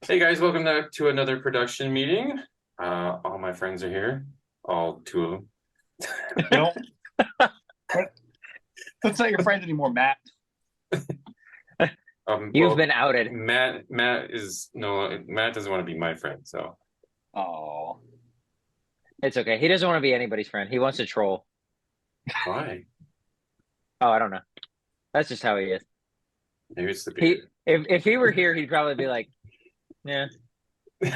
Hey guys, welcome back to another production meeting. All my friends are here, all two of You don't. That's not your friend anymore, Matt. them. You've been outed. Matt doesn't want to be my friend, so Oh, It's okay. He doesn't want to be anybody's friend. He wants to troll. why? Oh, I don't know. That's just how he is. Maybe it's the He beard. if he were here, he'd probably be like, yeah. he's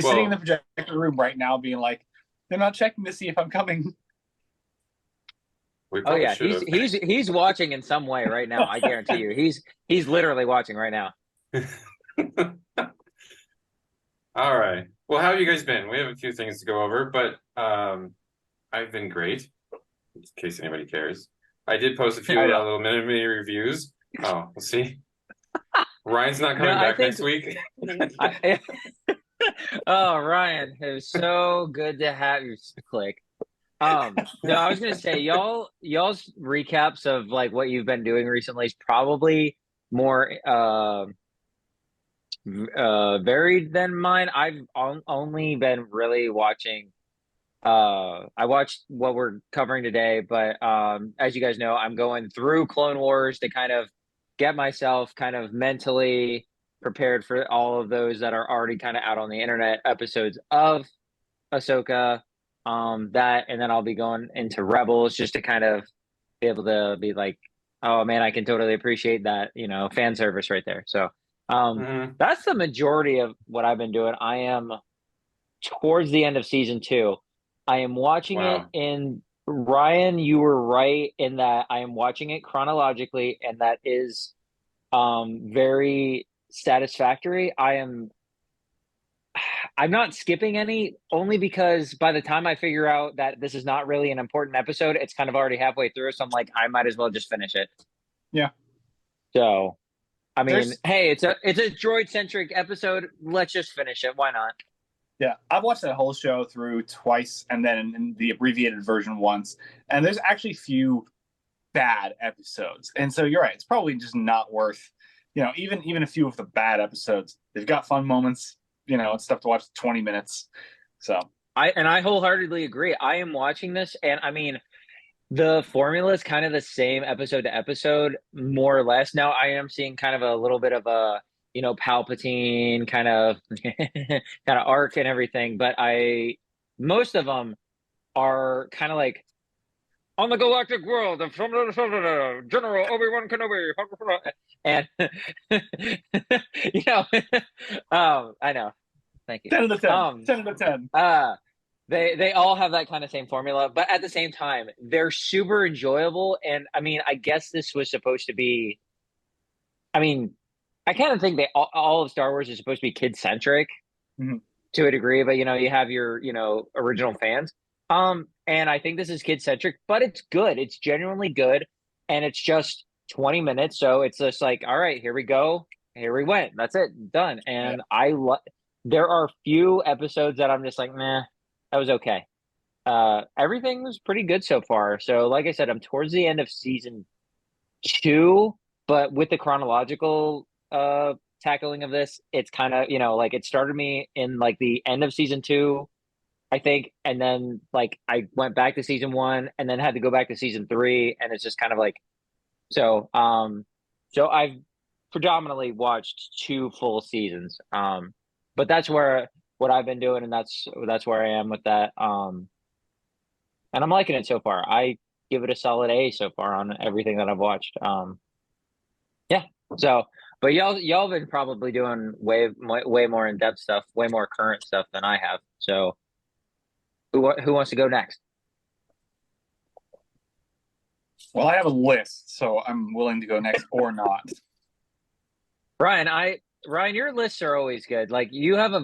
sitting in the Well, projector room right now, being like, "They're not checking to see if I'm coming." we Oh probably yeah, should he's have. he's he's watching in some way right now. I guarantee you. He's literally watching right now. All right. Well, how have you guys been? We have a few things to go over, but I've been great, in case anybody cares. I did post a few I know. little mini reviews. Oh, we'll see. Ryan's not No, coming I back think next week. I Oh, Ryan, it was so good to have you click. No, I was gonna say y'all's recaps of like what you've been doing recently is probably more varied than mine. Only been really watching I watched what we're covering today, but as you guys know, I'm going through Clone Wars to kind of get myself kind of mentally prepared for all of those that are already kind of out on the internet episodes of Ahsoka. That and then I'll be going into Rebels just to kind of be able to be like, oh man, I can totally appreciate that, fan service right there. So Mhm. that's the majority of what I've been doing. I am towards the end of season two. I am watching it Wow. in Ryan, you were right in that I am watching it chronologically, and that is very satisfactory. I'm not skipping any only because by the time I figure out that this is not really an important episode, it's kind of already halfway through. So I'm like, I might as well just finish it. Yeah, So I mean, there's hey, it's a droid centric episode. Let's just finish it. Why not? yeah. I've watched that whole show through twice, and then in the abbreviated version once. And there's actually few bad episodes, and so you're right. It's probably just not worth. Even a few of the bad episodes, they've got fun moments. It's stuff to watch 20 minutes. So I wholeheartedly agree. I am watching this, and I mean, the formula is kind of the same episode to episode, more or less. Now I am seeing kind of a little bit of a, Palpatine kind of kind of arc and everything, but I most of them are kind of like on the galactic world of General Obi-Wan Kenobi, and you know, I know. Thank you. 10 out of 10. Um, 10 out of 10. uh, they all have that kind of same formula, but at the same time, they're super enjoyable. And I mean, I guess this was supposed to be. I mean, I kind of think they all of Star Wars is supposed to be kid centric Mhm. to a degree, but you have your original fans. And I think this is kid centric, but it's good. It's genuinely good, and it's just 20 minutes, so it's just like, all right, here we go, here we went. That's it, done. Yeah. And there are few episodes that I'm just like, nah, that was okay. Everything was pretty good so far. So, like I said, I'm towards the end of season two, but with the chronological tackling of this, it's kind of, like it started me in like the end of season two, I think, and then like I went back to season one and then had to go back to season three, and it's just kind of like so I've predominantly watched two full seasons. But that's where what I've been doing, and that's where I am with that. And I'm liking it so far. I give it a solid A so far on everything that I've watched. Yeah. So, but y'all been probably doing way more in depth stuff, way more current stuff than I have. So, who wants to go next? Well, I have a list, so I'm willing to go next or not. Ryan, Ryan, your lists are always good. Like you have a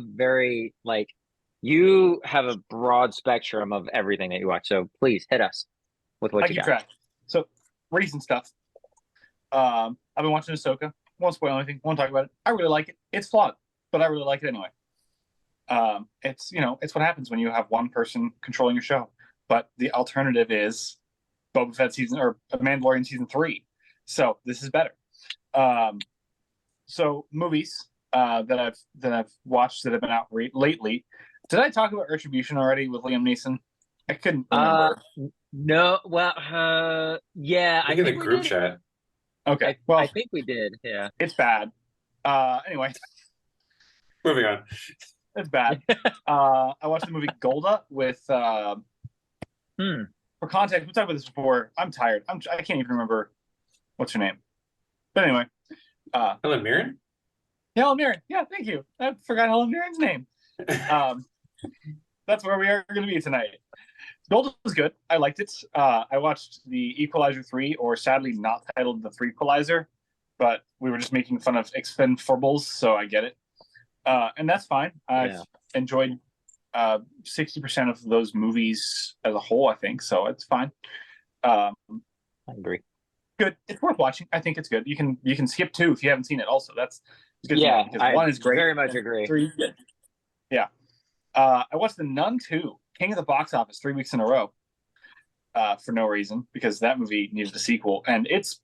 broad spectrum of everything that you watch. So please hit us with what I you keep got. track. So, recent stuff. I've been watching Ahsoka. Won't spoil anything. Won't talk about it. I really like it. It's flawed, but I really like it anyway. It's what happens when you have one person controlling your show. But the alternative is Boba Fett season or Mandalorian season 3. So this is better. So movies. that I've watched that have been out lately. Did I talk about Retribution already with Liam Neeson? I couldn't Uh, remember. no, well, yeah, I I think in the think we group did. chat. Okay, I well, think we did. Yeah. it's bad. Anyway, Moving on. it's bad. I watched the movie Golda with. Hmm. For context, we talked about this before. I'm tired. I can't even remember what's her name. But anyway, Helen Mirren? Helen Mirren. Yeah, thank you. I forgot Helen Mirren's name. That's where we are going to be tonight. Gold was good. I liked it. I watched the Equalizer 3, or sadly not titled the 3 Equalizer, but we were just making fun of Expendables, so I get it. And that's fine. I've enjoyed 60% of those movies as a whole, I think, so it's fine. I agree. Good. It's worth watching. I think it's good. You can skip 2 if you haven't seen it. Also, that's good. Yeah, because I 1 is great. very much agree. 3, yeah. I watched The Nun 2, King of the Box Office, 3 weeks in a row, for no reason, because that movie needed a sequel, and it's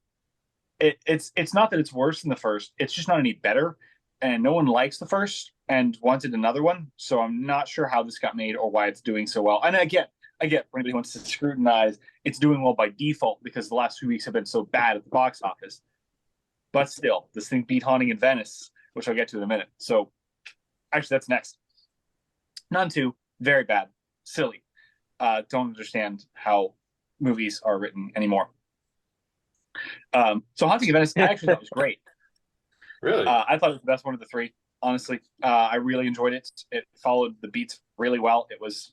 not that it's worse than the first. It's just not any better, and no one likes the first and wanted another one. So I'm not sure how this got made or why it's doing so well. And I get for anybody who wants to scrutinize, it's doing well by default because the last 2 weeks have been so bad at the box office. But still, this thing beat Haunting in Venice, which I'll get to in a minute. So actually, that's next. Nun 2, very bad, silly. Don't understand how movies are written anymore. So Haunting in Venice, I actually thought was great. Really? I thought it was the best one of the 3. Honestly, I really enjoyed it. It followed the beats really well. It was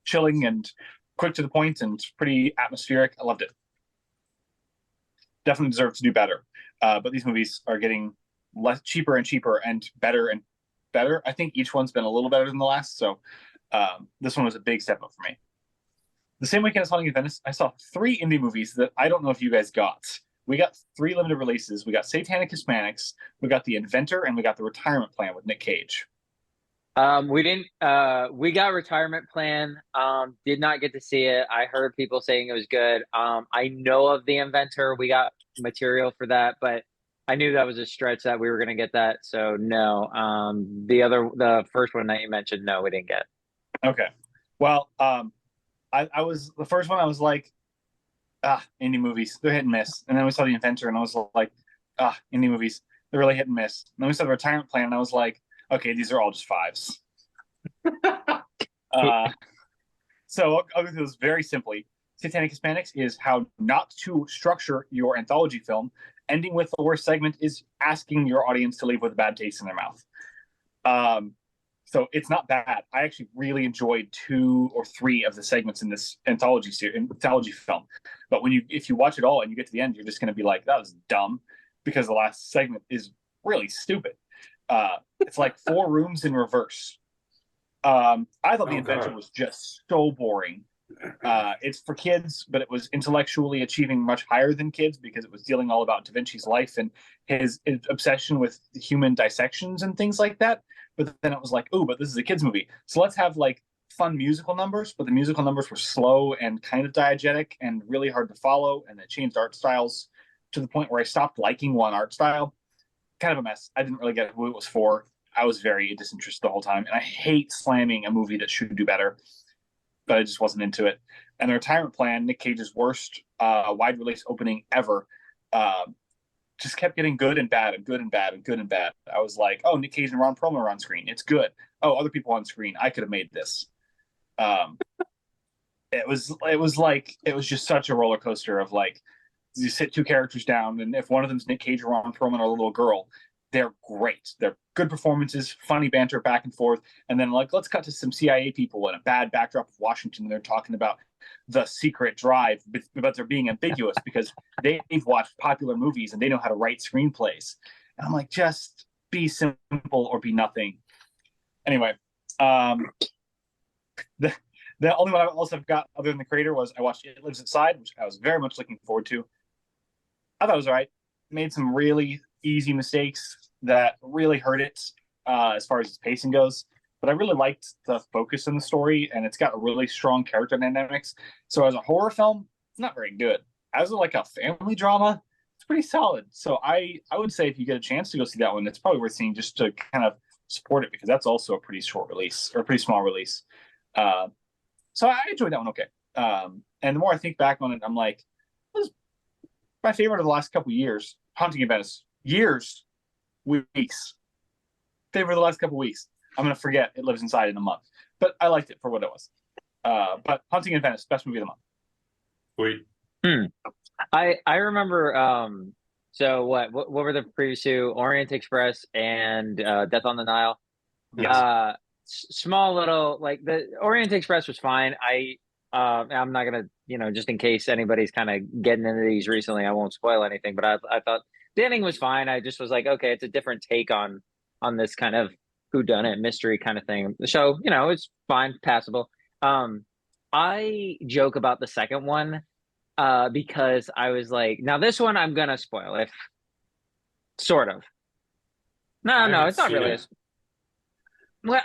chilling and quick to the point and pretty atmospheric. I loved it. Definitely deserved to do better. But these movies are getting cheaper and cheaper and better and better. I think each one's been a little better than the last. So this one was a big step up for me. The same weekend as Haunting in Venice, I saw 3 indie movies that I don't know if you guys got. We got 3 limited releases. We got Satanic Hispanics, we got The Inventor, and we got The Retirement Plan with Nick Cage. We didn't. We got Retirement Plan. Did not get to see it. I heard people saying it was good. I know of The Inventor. We got material for that, but I knew that was a stretch that we were going to get that. So no. The first one that you mentioned, no, we didn't get. Okay. Well, I was the first one. I was like, indie movies, they're hit and miss. And then we saw The Inventor, and I was like, indie movies, they're really hit and miss. And then we saw The Retirement Plan, and I was like, okay, these are all just 5s. So I'll go through this very simply. Satanic Hispanics is how not to structure your anthology film. Ending with the worst segment is asking your audience to leave with a bad taste in their mouth. So it's not bad. I actually really enjoyed 2 or 3 of the segments in this anthology film. But if you watch it all and you get to the end, you're just going to be like, that was dumb, because the last segment is really stupid. It's like 4 rooms in reverse. I thought The Inventor was just so boring. It's for kids, but it was intellectually achieving much higher than kids because it was dealing all about Da Vinci's life and his obsession with human dissections and things like that. But then it was like, oh, but this is a kids movie, so let's have like fun musical numbers. But the musical numbers were slow and kind of diegetic and really hard to follow, and it changed art styles to the point where I stopped liking one art style. Kind of a mess. I didn't really get who it was for. I was very disinterested the whole time, and I hate slamming a movie that should do better, but I just wasn't into it. And The Retirement Plan, Nick Cage's worst wide release opening ever, just kept getting good and bad and good and bad and good and bad. I was like, oh, Nick Cage and Ron Perlman are on screen. It's good. Oh, other people on screen. I could have made this. It was just such a roller coaster of like, you sit 2 characters down, and if one of them's Nick Cage or Ron Perlman or a little girl, they're great. They're good performances, funny banter back and forth. And then like, let's cut to some CIA people in a bad backdrop of Washington. They're talking about the secret drive, but they're being ambiguous because they've watched popular movies and they know how to write screenplays. And I'm like, just be simple or be nothing. Anyway, the only one I also got other than The Creator was I watched It Lives Inside, which I was very much looking forward to. I thought it was all right. Made some really easy mistakes that really hurt it as far as its pacing goes. But I really liked the focus in the story, and it's got a really strong character dynamics. So as a horror film, it's not very good. As like a family drama, it's pretty solid. So I would say if you get a chance to go see that one, it's probably worth seeing just to kind of support it because that's also a pretty short release or a pretty small release. Uh, so I enjoyed that one okay. And the more I think back on it, I'm like, this is my favorite of the last couple of years. Hunting in Venice, years, weeks. Favorite of the last couple of weeks. I'm gonna forget it lives inside in a month, but I liked it for what it was. But Hunting in Venice, best movie of the month. Wait, I remember so what were the previous two? Orient Express and Death on the Nile. Yes. Small little like the Orient Express was fine. I'm not gonna, just in case anybody's kind of getting into these recently, I won't spoil anything, but I thought the ending was fine. I just was like, okay, it's a different take on this kind of whodunit mystery kind of thing. So, it's fine, passable. I joke about the second one because I was like, now this one I'm gonna spoil if sort of. No, it's not really. Well,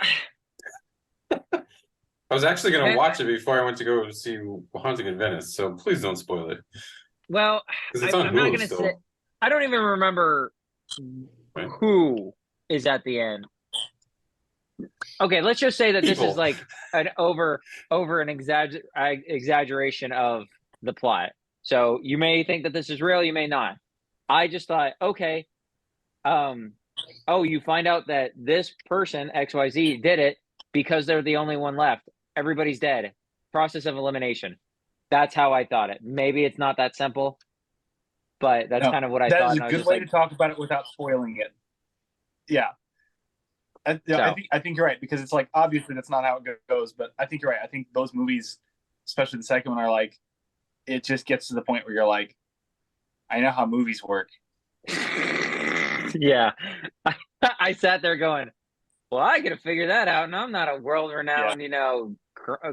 I was actually going to and, watch it before I went to go see Haunting in Venice, so please don't spoil it. well, Because it's on I'm not Hulu gonna still. say. I don't even remember Right. who is at the end. Okay, let's just say that this People. is like an over an exaggeration of the plot. So you may think that this is real, you may not. I just thought, okay, oh, you find out that this person XYZ did it because they're the only one left. Everybody's dead. Process of elimination. That's how I thought it. Maybe it's not that simple, but that's kind of what I that thought. is And a I was good just way like, to talk about it without spoiling it. Yeah. So. I think you're right because it's like obviously that's not how it goes, but I think you're right. I think those movies, especially the second one, are like it just gets to the point where you're like, I know how movies work. Yeah, I sat there going, well, I gotta figure that out, and I'm not a world-renowned,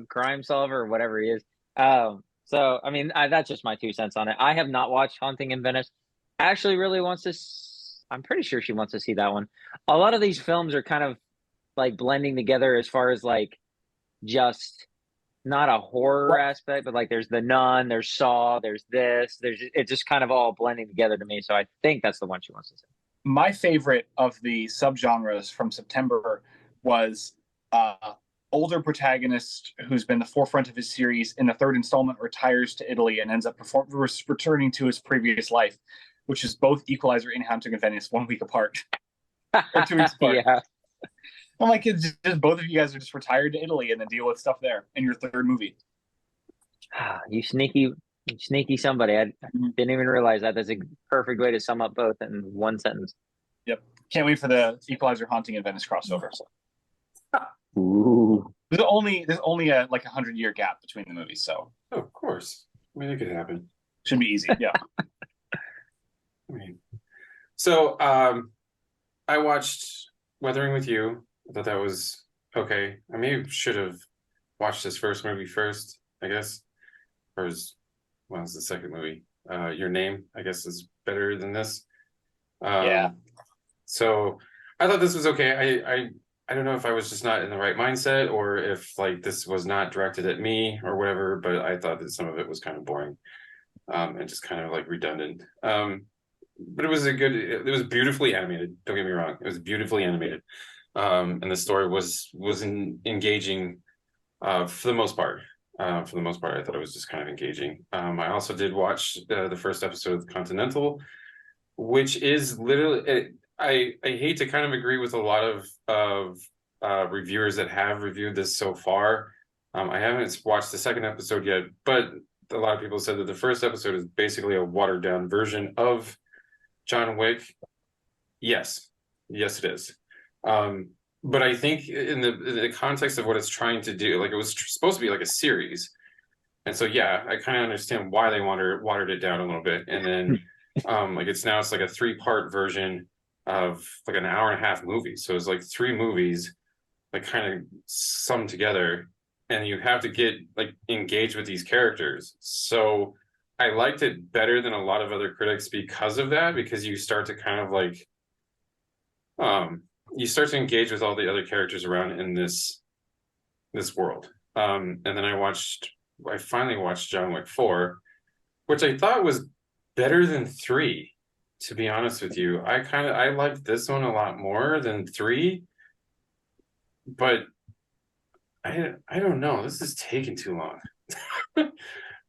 crime solver or whatever he is. So I mean, that's just my 2 cents on it. I have not watched Haunting in Venice. Ashley really wants to. I'm pretty sure she wants to see that one. A lot of these films are kind of like blending together as far as like just not a horror aspect, but like there's The Nun, there's Saw, there's this, there's it's just kind of all blending together to me. So I think that's the one she wants to see. My favorite of the subgenres from September was older protagonist who's been the forefront of his series in the third installment retires to Italy and ends up returning to his previous life, which is both Equalizer and Haunting of Venice 1 week apart or 2 weeks apart. Yeah. I'm like, it's just both of you guys are just retired to Italy and then deal with stuff there in your third movie. You sneaky somebody. I didn't even realize that. That's a perfect way to sum up both in one sentence. Yep. Can't wait for the Equalizer Haunting in Venice crossover. Ooh. There's only a like 100-year gap between the movies, so Oh, of course. I mean, it could happen. should be easy. Yeah. I mean, so I watched Weathering with You. I thought that was okay. I maybe should have watched this first movie first, I guess. Or was the second movie? Your Name, I guess, is better than this. Yeah. So I thought this was okay. I don't know if I was just not in the right mindset or if like this was not directed at me or whatever, but I thought that some of it was kind of boring and just kind of like redundant. But it was it was beautifully animated. Don't get me wrong. It was beautifully animated. And the story was engaging for the most part. For the most part, I thought it was just kind of engaging. I also did watch the first episode of Continental, which is literally. I hate to kind of agree with a lot of reviewers that have reviewed this so far. I haven't watched the second episode yet, but a lot of people said that the first episode is basically a watered down version of John Wick. Yes, it is. But I think in the context of what it's trying to do, like it was supposed to be like a series, and so yeah, I kind of understand why they watered it down a little bit, and then like it's like a 3-part version of like an hour and a half movie. So it's like 3 movies like kind of summed together, and you have to get like engaged with these characters. So I liked it better than a lot of other critics because of that, because you start to kind of like you start to engage with all the other characters around in this world. And then I finally watched John Wick 4, which I thought was better than 3. to be honest with you. I liked this one a lot more than three, but I don't know. This is taking too long.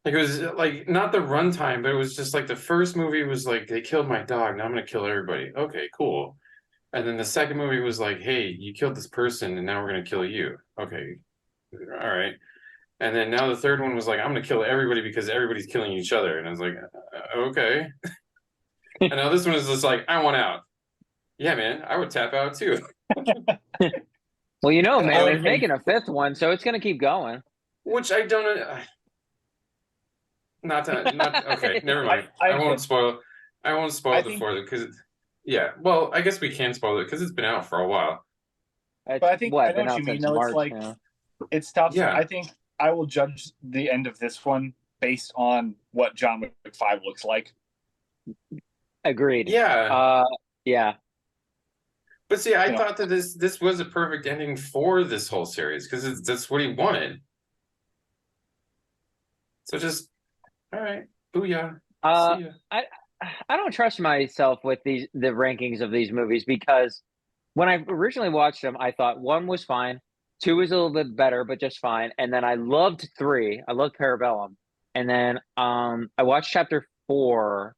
Like it was like not the runtime, but it was just like the first movie was like they killed my dog, now I'm gonna kill everybody. Okay, cool. And then the second movie was like, hey, you killed this person and now we're gonna kill you. Okay, all right. And then now the third one was like, I'm gonna kill everybody because everybody's killing each other. And I was like, okay. And now this one is just like, I want out. Yeah, man, I would tap out too. Well, you know, And I man, like they're him. making a fifth one, so it's gonna keep going. Which I don't. Not okay. Never mind. I I won't spoil. I won't spoil I the think, fourth because yeah. Well, I guess we can spoil it because it's been out for a while. It's but I think I what know been what you out mean. since No, it's March. like Yeah. it's tough. Yeah. I think I will judge the end of this one based on what John Wick 5 looks like. Agreed. Yeah. Yeah. But see, I You know, thought that this was a perfect ending for this whole series because that's what he wanted. So just all right, booyah, Uh, see ya. I I don't trust myself with the rankings of these movies because when I originally watched them, I thought one was fine, two was a little bit better, but just fine, and then I loved three. I loved Parabellum, and then I watched chapter four,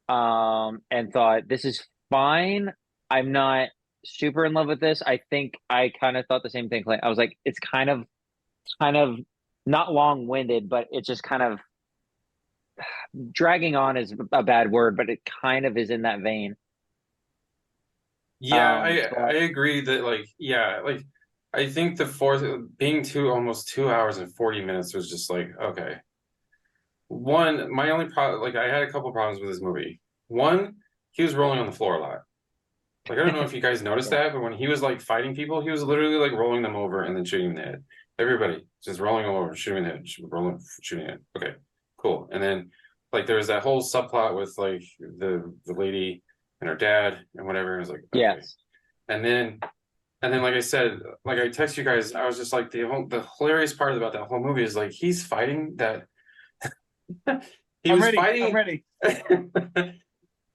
and thought this is fine. I'm not super in love with this. I think I kind of thought the same thing, Clint. I was like, it's kind of not long winded, but it's just kind of dragging on is a bad word, but it kind of is in that vein. Yeah, I But agree that like yeah, like I think the fourth being two almost 2 hours and 40 minutes was just like okay. One, my only problem, like I had a couple problems with this movie. One, he was rolling on the floor a lot. Like I don't know if you guys noticed yeah, that, but when he was like fighting people, he was literally like rolling them over and then shooting in the head. Everybody just rolling them over, shooting in the head, rolling, shooting it. Okay, cool. And then like there was that whole subplot with like the lady and her dad and whatever. I was like, okay. yes, And then like I said, like I text you guys, I was just like the hilarious part about that whole movie is like he's fighting that he I'm was ready. I'm fighting ready.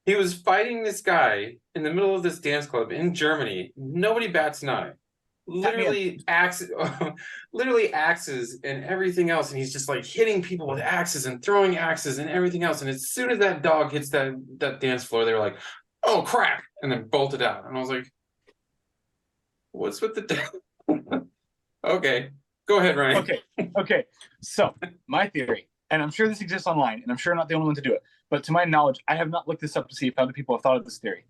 he was fighting this guy in the middle of this dance club in Germany. Nobody bats an eye. Tap me in. Literally axes, literally axes and everything else, and he's just like hitting people with axes and throwing axes and everything else. And as soon as that dog hits that dance floor, they were like, "Oh crap!" and then bolted out. And I was like, "What's with the?" Okay, go ahead, Ryan. Okay. So my theory, and I'm sure this exists online, and I'm sure I'm not the only one to do it, but to my knowledge, I have not looked this up to see if other people have thought of this theory.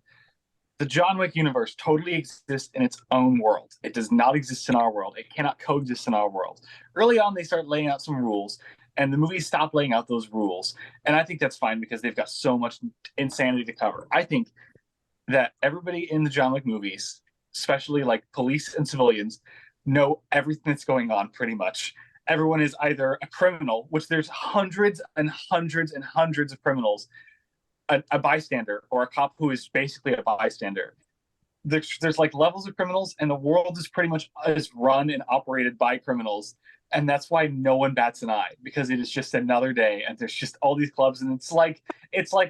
The John Wick universe totally exists in its own world. It does not exist in our world. It cannot coexist in our world. Early on, they start laying out some rules, and the movies stop laying out those rules. And I think that's fine because they've got so much insanity to cover. I think that everybody in the John Wick movies, especially like police and civilians, know everything that's going on pretty much. Everyone is either a criminal, which there's hundreds and hundreds and hundreds of criminals, a bystander, or a cop who is basically a bystander. There's like levels of criminals, and the world is pretty much is run and operated by criminals. And that's why no one bats an eye because it is just another day, and there's just all these clubs, and it's like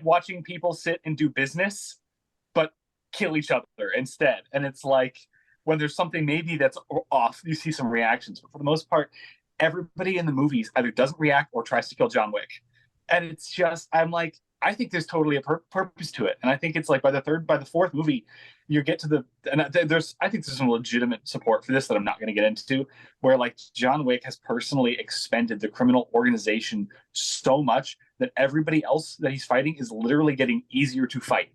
watching people sit and do business but kill each other instead. And it's like when there's something maybe that's off, you see some reactions. But for the most part, everybody in the movies either doesn't react or tries to kill John Wick. And it's just, I'm like, I think there's totally a purpose to it. And I think it's like by the fourth movie, you get to and I think there's some legitimate support for this that I'm not going to get into, where like John Wick has personally expended the criminal organization so much that everybody else that he's fighting is literally getting easier to fight,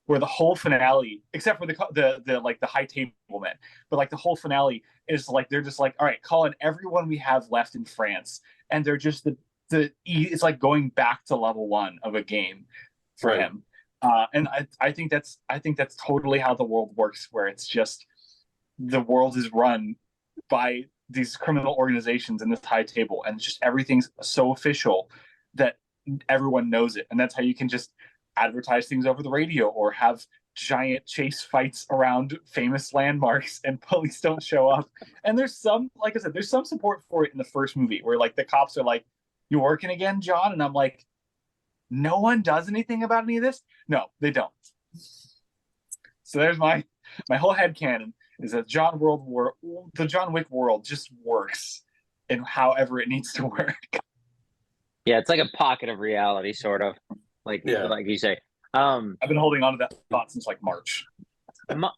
where the whole finale, except for the like the high table men, but like the whole finale is like they're just like, all right, call in everyone we have left in France, and they're just it's like going back to level one of a game for Right. him. And I think that's totally how the world works, where it's just the world is run by these criminal organizations in this high table, and just everything's so official that everyone knows it, and that's how you can just advertise things over the radio or have giant chase fights around famous landmarks and police don't show up. And there's some, like I said, there's some support for it in the first movie where like the cops are like, "You working again, John?" And I'm like, no one does anything about any of this. No, they don't. So there's my whole headcanon is that the John Wick world just works in however it needs to work. Yeah, it's like a pocket of reality, sort of, like you say. I've been holding on to that thought since like March.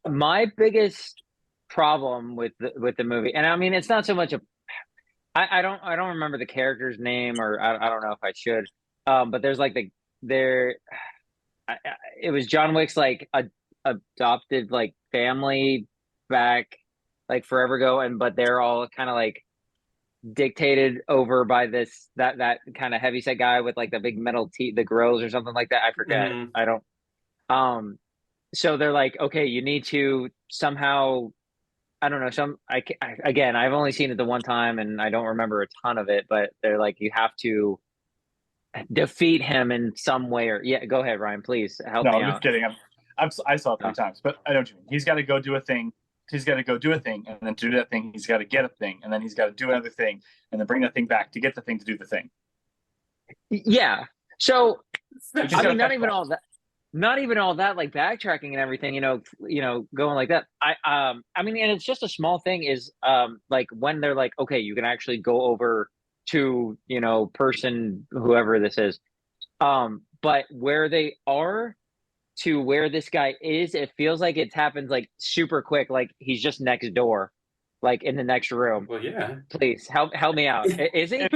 My biggest problem with the movie, and I mean, it's not so much I don't remember the character's name, or I don't know if I should. But there's like it was John Wick's like adopted like family back like forever ago, but they're all kind of like dictated over by that kind of heavyset guy with like the big metal teeth, the grills or something like that. I forget. I don't. So they're like, okay, you need to somehow. I don't know. Again, I've only seen it the one time, and I don't remember a ton of it. But they're like, you have to defeat him in some way. Or yeah, go ahead, Ryan. Please help me out. No, I'm just kidding. I saw it 3 times, but I know what you mean. He's got to go do a thing. He's got to go do a thing, and then to do that thing, he's got to get a thing, and then he's got to do another thing, and then bring that thing back to get the thing to do the thing. Yeah. So I mean, not even all that, like backtracking and everything, going like that. I mean, and it's just a small thing is, like when they're like, okay, you can actually go over to, person, whoever this is. But where they are to where this guy is, it feels like it happens like super quick. Like he's just next door, like in the next room. Well, yeah. Please help me out. Is he?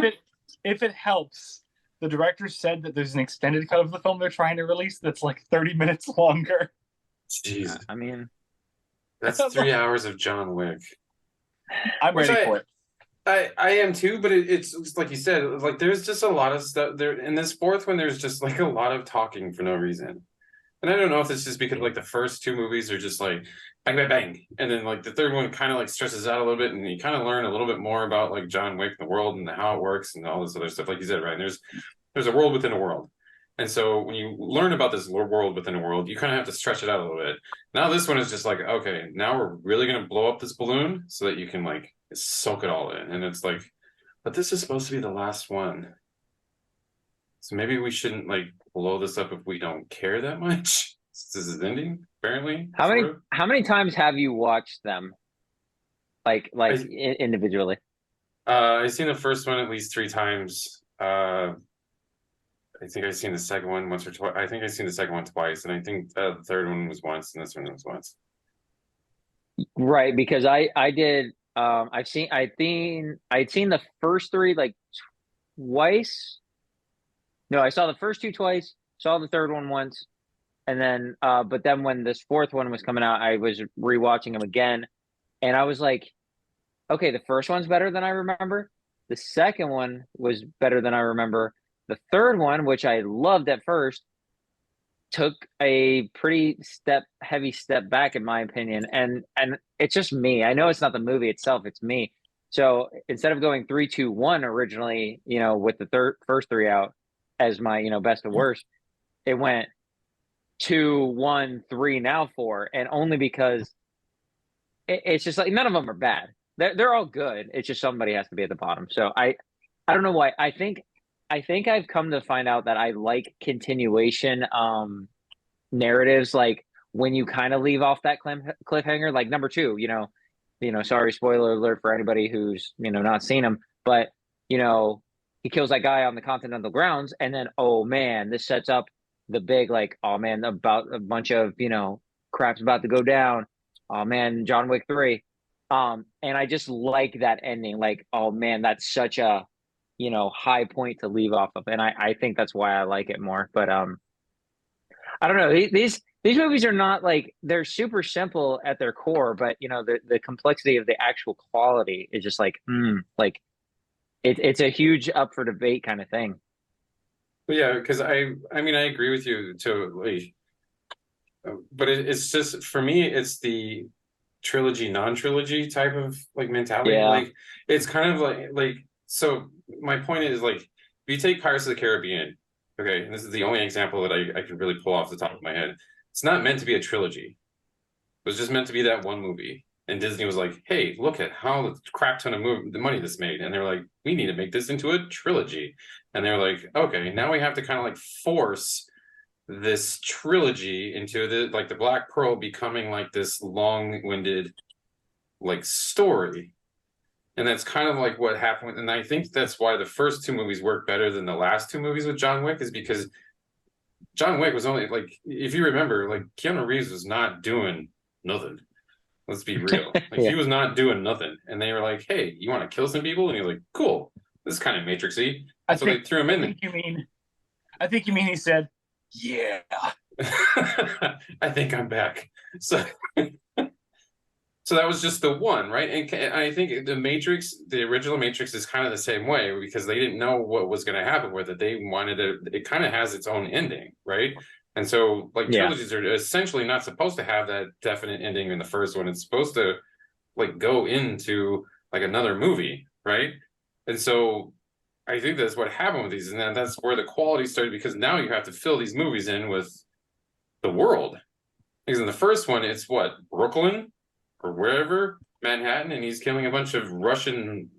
If it helps, the director said that there's an extended cut of the film they're trying to release that's like 30 minutes longer. Jeez. I mean, that's 3 hours of John Wick. I'm ready for it. I am too, but it's like you said, like there's just a lot of stuff there in this fourth one. There's just like a lot of talking for no reason, and I don't know if it's just because like the first 2 movies are just like bang bang bang, and then like the third one kind of like stretches out a little bit, and you kind of learn a little bit more about like John Wick, the world, and how it works, and all this other stuff. Like you said, right? And there's a world within a world. And so when you learn about this world within a world, you kind of have to stretch it out a little bit. Now this one is just like, okay, now we're really going to blow up this balloon so that you can like soak it all in. And it's like, but this is supposed to be the last one. So maybe we shouldn't like blow this up if we don't care that much. This is ending, apparently. How many times have you watched them? Like individually? I've seen the first one at least 3 times. I think I've seen the second one once or twice. I think I've seen the second one twice, and I think the third one was once, and this one was once. Right, because I did. I'd seen the first 3 like twice. No, I saw the first 2 twice. Saw the third one once, and then but then when this fourth one was coming out, I was rewatching them again, and I was like, okay, the first one's better than I remember. The second one was better than I remember. The third one, which I loved at first, took a pretty heavy step back, in my opinion. And it's just me. I know it's not the movie itself, it's me. So instead of going 3, 2, 1 originally, with the first 3 out as my, best and worst, it went 2, 1, 3, now 4. And only because it's just like none of them are bad. They're all good. It's just somebody has to be at the bottom. So I don't know why. I think I've come to find out that I like continuation narratives, like when you kind of leave off that cliffhanger, like number 2, sorry, spoiler alert for anybody who's, not seen him, but, he kills that guy on the Continental grounds, and then, oh man, this sets up the big, like, oh man, about a bunch of, crap's about to go down. Oh man, John Wick 3. And I just like that ending. Like, oh man, that's such a, high point to leave off of. And I think that's why I like it more. But I don't know. These movies are not like, they're super simple at their core, but the complexity of the actual quality is just like, like it's a huge up for debate kind of thing. But yeah, because I mean, I agree with you totally. But it's just, for me, it's the trilogy, non-trilogy type of like mentality. Yeah. Like it's kind of like, so my point is, like, if you take Pirates of the Caribbean, okay, and this is the only example that I can really pull off the top of my head. It's not meant to be a trilogy. It was just meant to be that one movie. And Disney was like, hey, look at how the crap ton of the money this made. And they're like, we need to make this into a trilogy. And they're like, okay, now we have to kind of like force this trilogy into the Black Pearl becoming like this long-winded like story. And that's kind of like what happened. And I think that's why the first two movies work better than the last two movies with John Wick, is because John Wick was only like, if you remember, like Keanu Reeves was not doing nothing. Let's be real. Like Yeah. he was not doing nothing. And they were like, hey, you want to kill some people? And he was like, cool. This is kind of Matrixy. So they threw him in there. I think you mean he said, yeah. I think I'm back. So so that was just the one, right? And I think the Matrix, the original Matrix, is kind of the same way, because they didn't know what was going to happen with it. They wanted it kind of has its own ending, right? And so like trilogies are essentially not supposed to have that definite ending in the first one. It's supposed to like go into like another movie, right? And so I think that's what happened with these, and then that's where the quality started, because now you have to fill these movies in with the world. Because in the first one, it's what, Brooklyn or wherever, Manhattan, and he's killing a bunch of Russian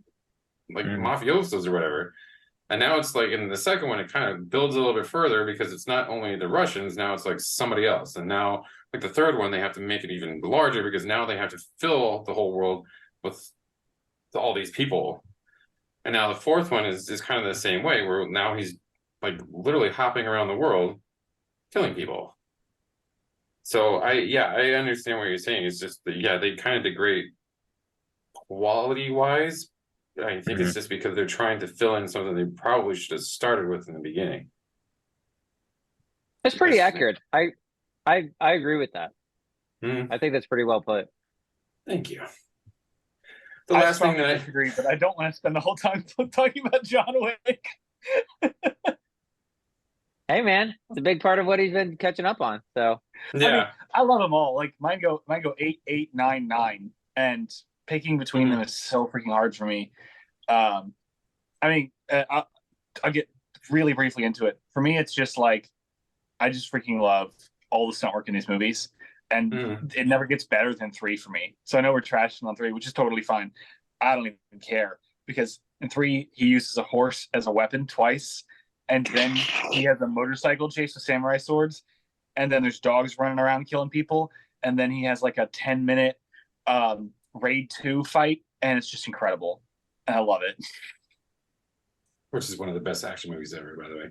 like mafiosos or whatever. And now it's like in the second one, it kind of builds a little bit further, because it's not only the Russians, now it's like somebody else. And now like the third one, they have to make it even larger, because now they have to fill the whole world with all these people. And now the fourth one is kind of the same way, where now he's like literally hopping around the world killing people. So I understand what you're saying. It's just that, they kind of degrade quality wise. I think it's just because they're trying to fill in something they probably should have started with in the beginning. That's pretty accurate. I agree with that. Mm-hmm. I think that's pretty well put. Thank you. The last thing that I disagree, but I don't want to spend the whole time talking about John Wick. Hey man, it's a big part of what he's been catching up on. So yeah, I mean, I love them all. Like mine go 8, 8, 9, 9, and picking between them is so freaking hard for me. I mean, I'll get really briefly into it. For me, it's just like I just freaking love all the stunt work in these movies, and it never gets better than 3 for me. So I know we're trashing on 3, which is totally fine. I don't even care, because in 3 he uses a horse as a weapon twice. And then he has a motorcycle chase with samurai swords. And then there's dogs running around killing people. And then he has like a 10-minute Raid 2 fight. And it's just incredible. And I love it. Which is one of the best action movies ever, by the way.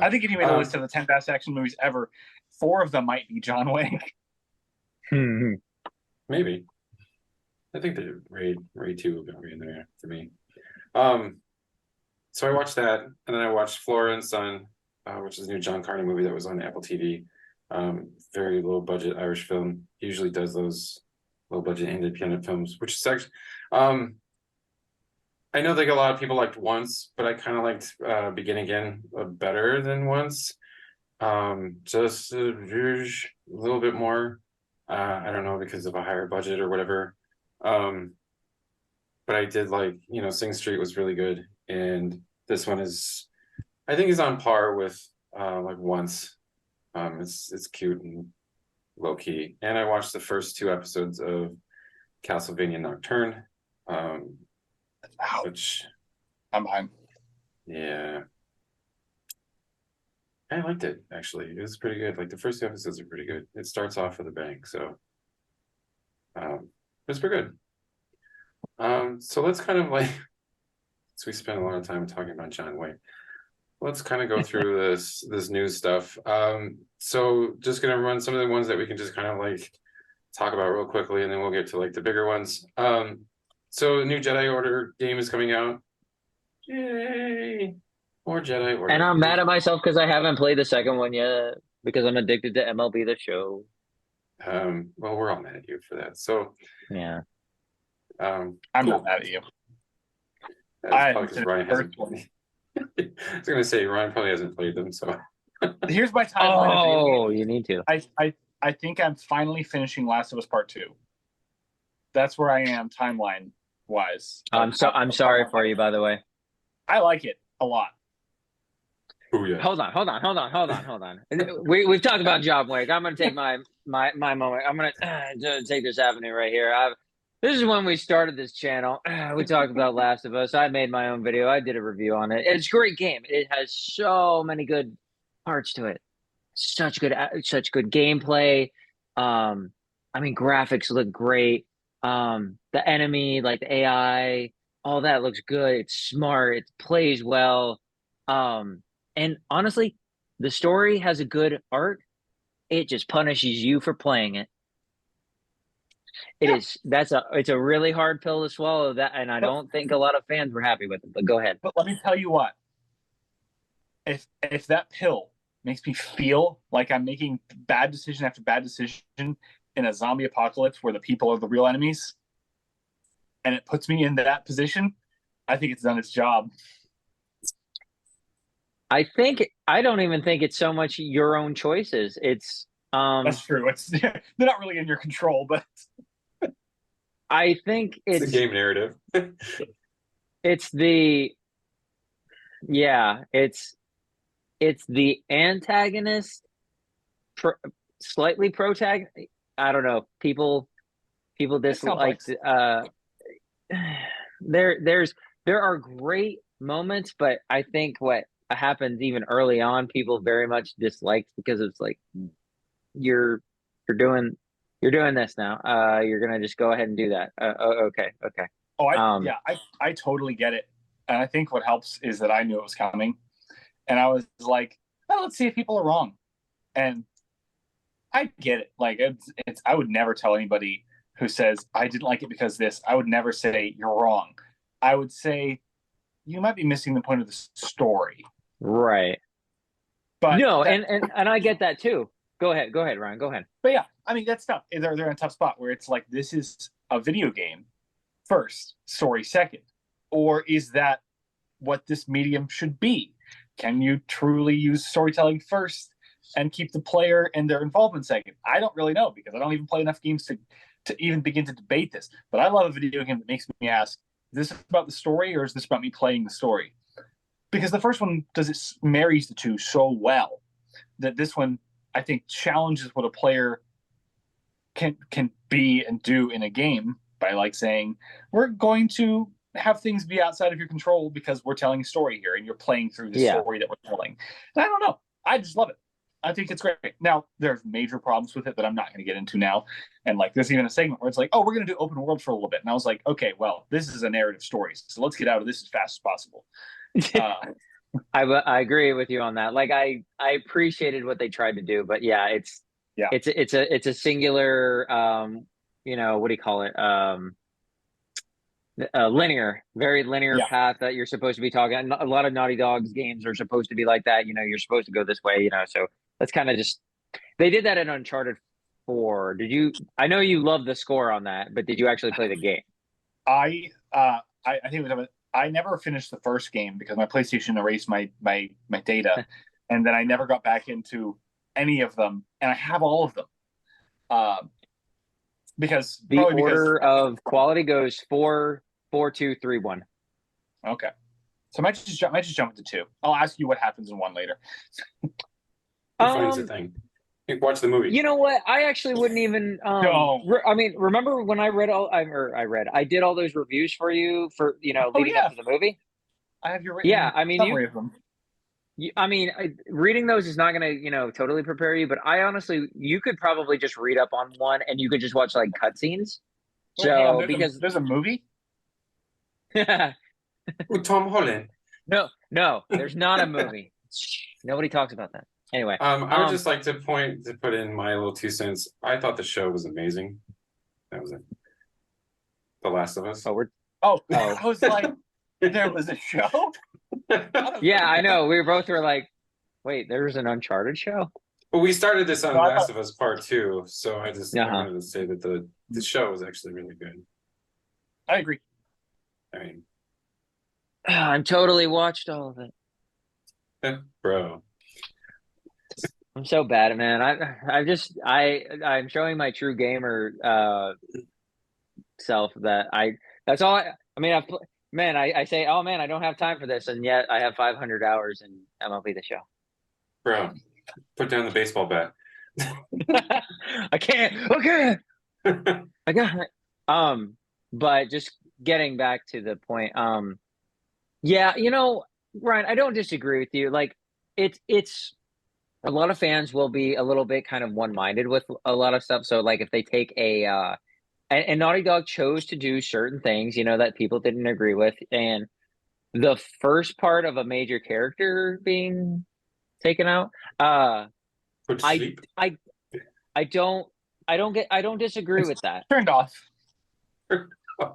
I think if you made a list of the 10 best action movies ever, 4 of them might be John Wick. Maybe. I think the Raid 2 will be in there for me. So I watched that, and then I watched Flora and Son, which is a new John Carney movie that was on Apple TV. Very low budget Irish film. He usually does those low budget independent films, which is actually, I know like a lot of people liked Once, but I kind of liked Begin Again better than Once. Just a little bit more. I don't know, because of a higher budget or whatever. But I did like, Sing Street was really good. And this one is, I think, is on par with like Once. It's cute and low key. And I watched the first 2 episodes of Castlevania Nocturne. Which I'm behind. Yeah. I liked it, actually. It was pretty good. Like the first 2 episodes are pretty good. It starts off with a bang, so it's pretty good. So let's kind of like, so we spent a lot of time talking about John Wick. Let's kind of go through this news stuff. So just gonna run some of the ones that we can just kind of like talk about real quickly, and then we'll get to like the bigger ones. So the new Jedi Order game is coming out. Yay! More Jedi Order. And I'm mad at myself because I haven't played the second one yet, because I'm addicted to MLB The Show. Well, we're all mad at you for that. So yeah. I'm cool. not mad at you. Ryan hasn't played. I was gonna say Ryan probably hasn't played them, so here's my timeline. Oh, you need to. I think I'm finally finishing Last of Us Part 2. That's where I am timeline wise. I'm sorry for you, by the way. I like it a lot. Oh yeah. Hold on. We've talked about John Wick. I'm gonna take my moment. I'm gonna take this avenue right here. This is when we started this channel. We talked about Last of Us. I made my own video. I did a review on it. It's a great game. It has so many good parts to it. Such good gameplay. I mean, graphics look great. The enemy, like the AI, all that looks good. It's smart. It plays well. And honestly, the story has a good arc. It just punishes you for playing it. It's a really hard pill to swallow, that, and I don't think a lot of fans were happy with it. But go ahead. But let me tell you what, if that pill makes me feel like I'm making bad decision after bad decision in a zombie apocalypse where the people are the real enemies, and it puts me in that position, I think it's done its job. I don't even think it's so much your own choices. It's That's true. They're not really in your control, but I think It's the game narrative. it's the antagonist, slightly protagonist. I don't know. People dislike. There are great moments, but I think what happens even early on, people very much disliked because it's like you're doing this now. You're gonna just go ahead and do that. Okay. Oh, I totally get it. And I think what helps is that I knew it was coming. And I was like, oh, let's see if people are wrong. And I get it. Like it's I would never tell anybody who says I didn't like it because this. I would never say you're wrong. I would say you might be missing the point of the story. Right. But no, and I get that too. Go ahead, Ryan. Go ahead. But yeah, I mean that's tough. They're in a tough spot where it's like this is a video game first, story second. Or is that what this medium should be? Can you truly use storytelling first and keep the player and their involvement second? I don't really know because I don't even play enough games to even begin to debate this. But I love a video game that makes me ask, is this about the story or is this about me playing the story? Because the first one marries the two so well that this one, I think, challenges what a player can be and do in a game by like saying, we're going to have things be outside of your control because we're telling a story here and you're playing through the story that we're telling. And I don't know. I just love it. I think it's great. Now, there's major problems with it that I'm not going to get into now. And like, there's even a segment where it's like, oh, we're going to do open world for a little bit. And I was like, okay, well, this is a narrative story. So let's get out of this as fast as possible. I agree with you on that. Like, I appreciated what they tried to do, but yeah, it's a singular, what do you call it? Very linear path that you're supposed to be talking. A lot of Naughty Dog's games are supposed to be like that. You're supposed to go this way. So that's kind of just they did that in Uncharted 4. I know you love the score on that, but did you actually play the game? I think I never finished the first game because my PlayStation erased my data, and then I never got back into any of them, and I have all of them. Because the order of quality goes 4, 4, 2, 3, 1. Okay, so I might just jump into 2. I'll ask you what happens in 1 later. Funny's the thing. Watch the movie. You know what? I actually wouldn't even. No. I mean, remember when I read I did all those reviews for you for leading up to the movie. I have your summary of them. Reading those is not going to totally prepare you, but you could probably just read up on one and you could just watch like cutscenes. So because there's a movie. With Tom Holland. No, there's not a movie. Nobody talks about that. Anyway, I would just like to put in my little 2 cents. I thought the show was amazing. That was it. The Last of Us. I was like, there was a show? Yeah, I know. We both were like, wait, there's an Uncharted show? Well, we started this on Last of Us Part 2, so I wanted to say that the show was actually really good. I agree. I mean, I'm totally watched all of it. Bro. I'm so bad, man. I'm showing my true gamer self that that's all I say, oh man, I don't have time for this, and yet I have 500 hours in MLB The Show. Bro, put down the baseball bat. I can't. Okay. I got it. but just getting back to the point, yeah, Ryan, I don't disagree with you. Like, it's a lot of fans will be a little bit kind of one-minded with a lot of stuff. So like if they take and Naughty Dog chose to do certain things, that people didn't agree with, and the first part of a major character being taken out, Put to I sleep. I don't I don't disagree with that. Turned off.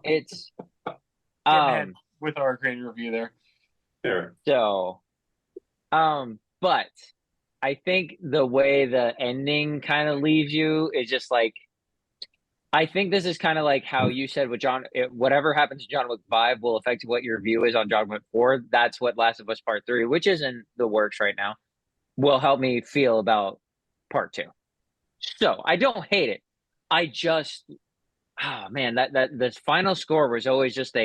It's Getting ahead with our creative review there. There. so but I think the way the ending kind of leaves you is just like, I think this is kind of like how you said with whatever happens to John Wick 5 will affect what your view is on John Wick 4. That's what Last of Us Part 3, which is in the works right now, will help me feel about Part 2. So I don't hate it. I just, man, that this final score was always just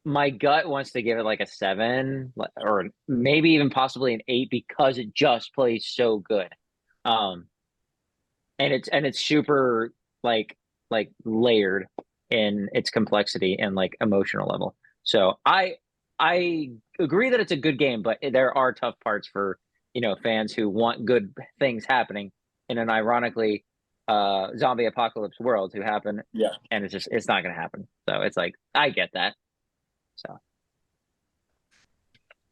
my gut wants to give it like a 7 or maybe even possibly an 8 because it just plays so good. And it's super like layered in its complexity and like emotional level. So I agree that it's a good game, but there are tough parts for fans who want good things happening in an ironically zombie apocalypse world to happen. Yeah, and it's not going to happen. So it's like, I get that. So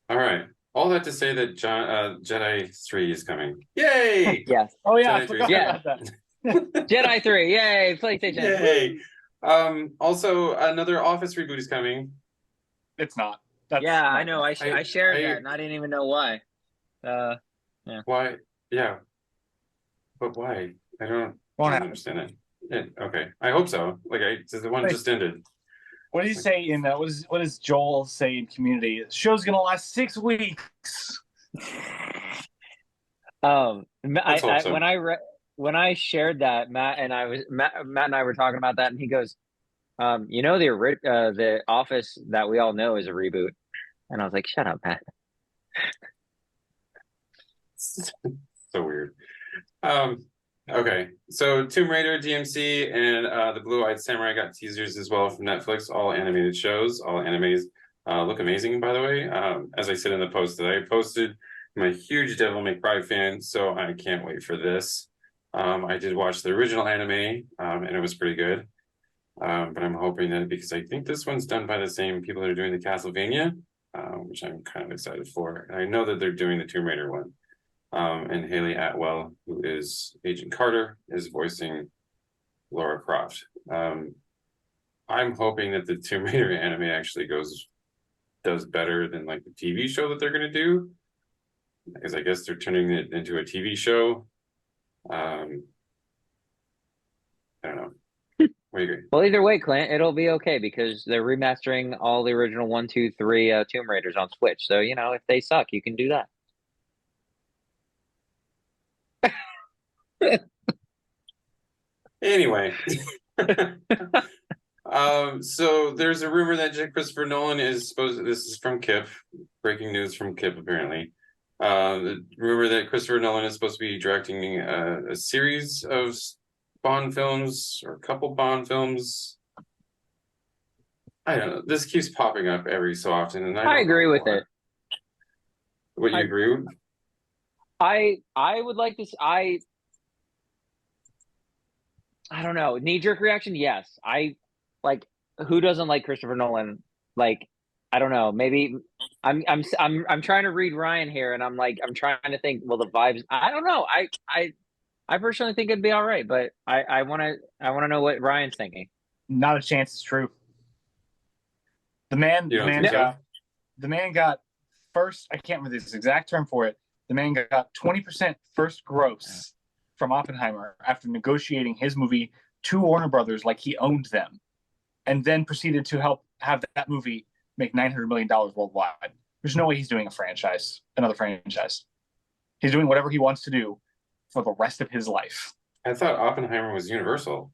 All right. All that to say that Jedi 3 is coming. Yay! yes. Oh yeah, I Jedi 3 forgot is about that. Jedi 3, yay, PlayStation. Yay! Also, another Office reboot is coming. It's not. Yeah, I know. I shared I- that, and I didn't even know why. Yeah. Why? Yeah. But why? I don't Won't happen. understand it. Okay. I hope so. Like, the one just ended. What did he say in what does Joel say in Community? The show's gonna last 6 weeks. Let's hope so. When I shared that, Matt and I were talking about that, and he goes, the Office that we all know is a reboot, and I was like, shut up, Matt. So weird. Okay, so Tomb Raider, DMC, and the Blue-Eyed Samurai got teasers as well from Netflix. All animated shows, all animes look amazing, by the way. As I said in the post that I posted, I'm a huge Devil May Cry fan, so I can't wait for this. I did watch the original anime, and it was pretty good. But I'm hoping that, because I think this one's done by the same people that are doing the Castlevania, which I'm kind of excited for. And I know that they're doing the Tomb Raider one. And Haley Atwell, who is Agent Carter, is voicing Lara Croft. I'm hoping that the Tomb Raider anime actually does better than like the TV show that they're going to do, because I guess they're turning it into a TV show. I don't know. What do you agree? Well, either way, Clint, it'll be okay because they're remastering all the original 1, 2, 3 Tomb Raiders on Switch. So if they suck, you can do that. Anyway, so there's a rumor that Christopher Nolan is supposed. This is from Kip. Breaking news from Kip, apparently. The rumor that Christopher Nolan is supposed to be directing a series of Bond films or a couple Bond films. I don't know. This keeps popping up every so often, and I agree with it. What you agree with? I would like this. I don't know. Knee-jerk reaction, yes. Who doesn't like Christopher Nolan? Like, I don't know. Maybe I'm trying to read Ryan here, and I'm trying to think. Well, the vibes. I don't know. I personally think it'd be all right, but I want to know what Ryan's thinking. Not a chance. It's true. The man got first. I can't remember the exact term for it. The man got 20% first gross from Oppenheimer after negotiating his movie to Warner Brothers like he owned them, and then proceeded to help have that movie make $900 million worldwide. There's no way he's doing another franchise. He's doing whatever he wants to do for the rest of his life. I thought Oppenheimer was Universal.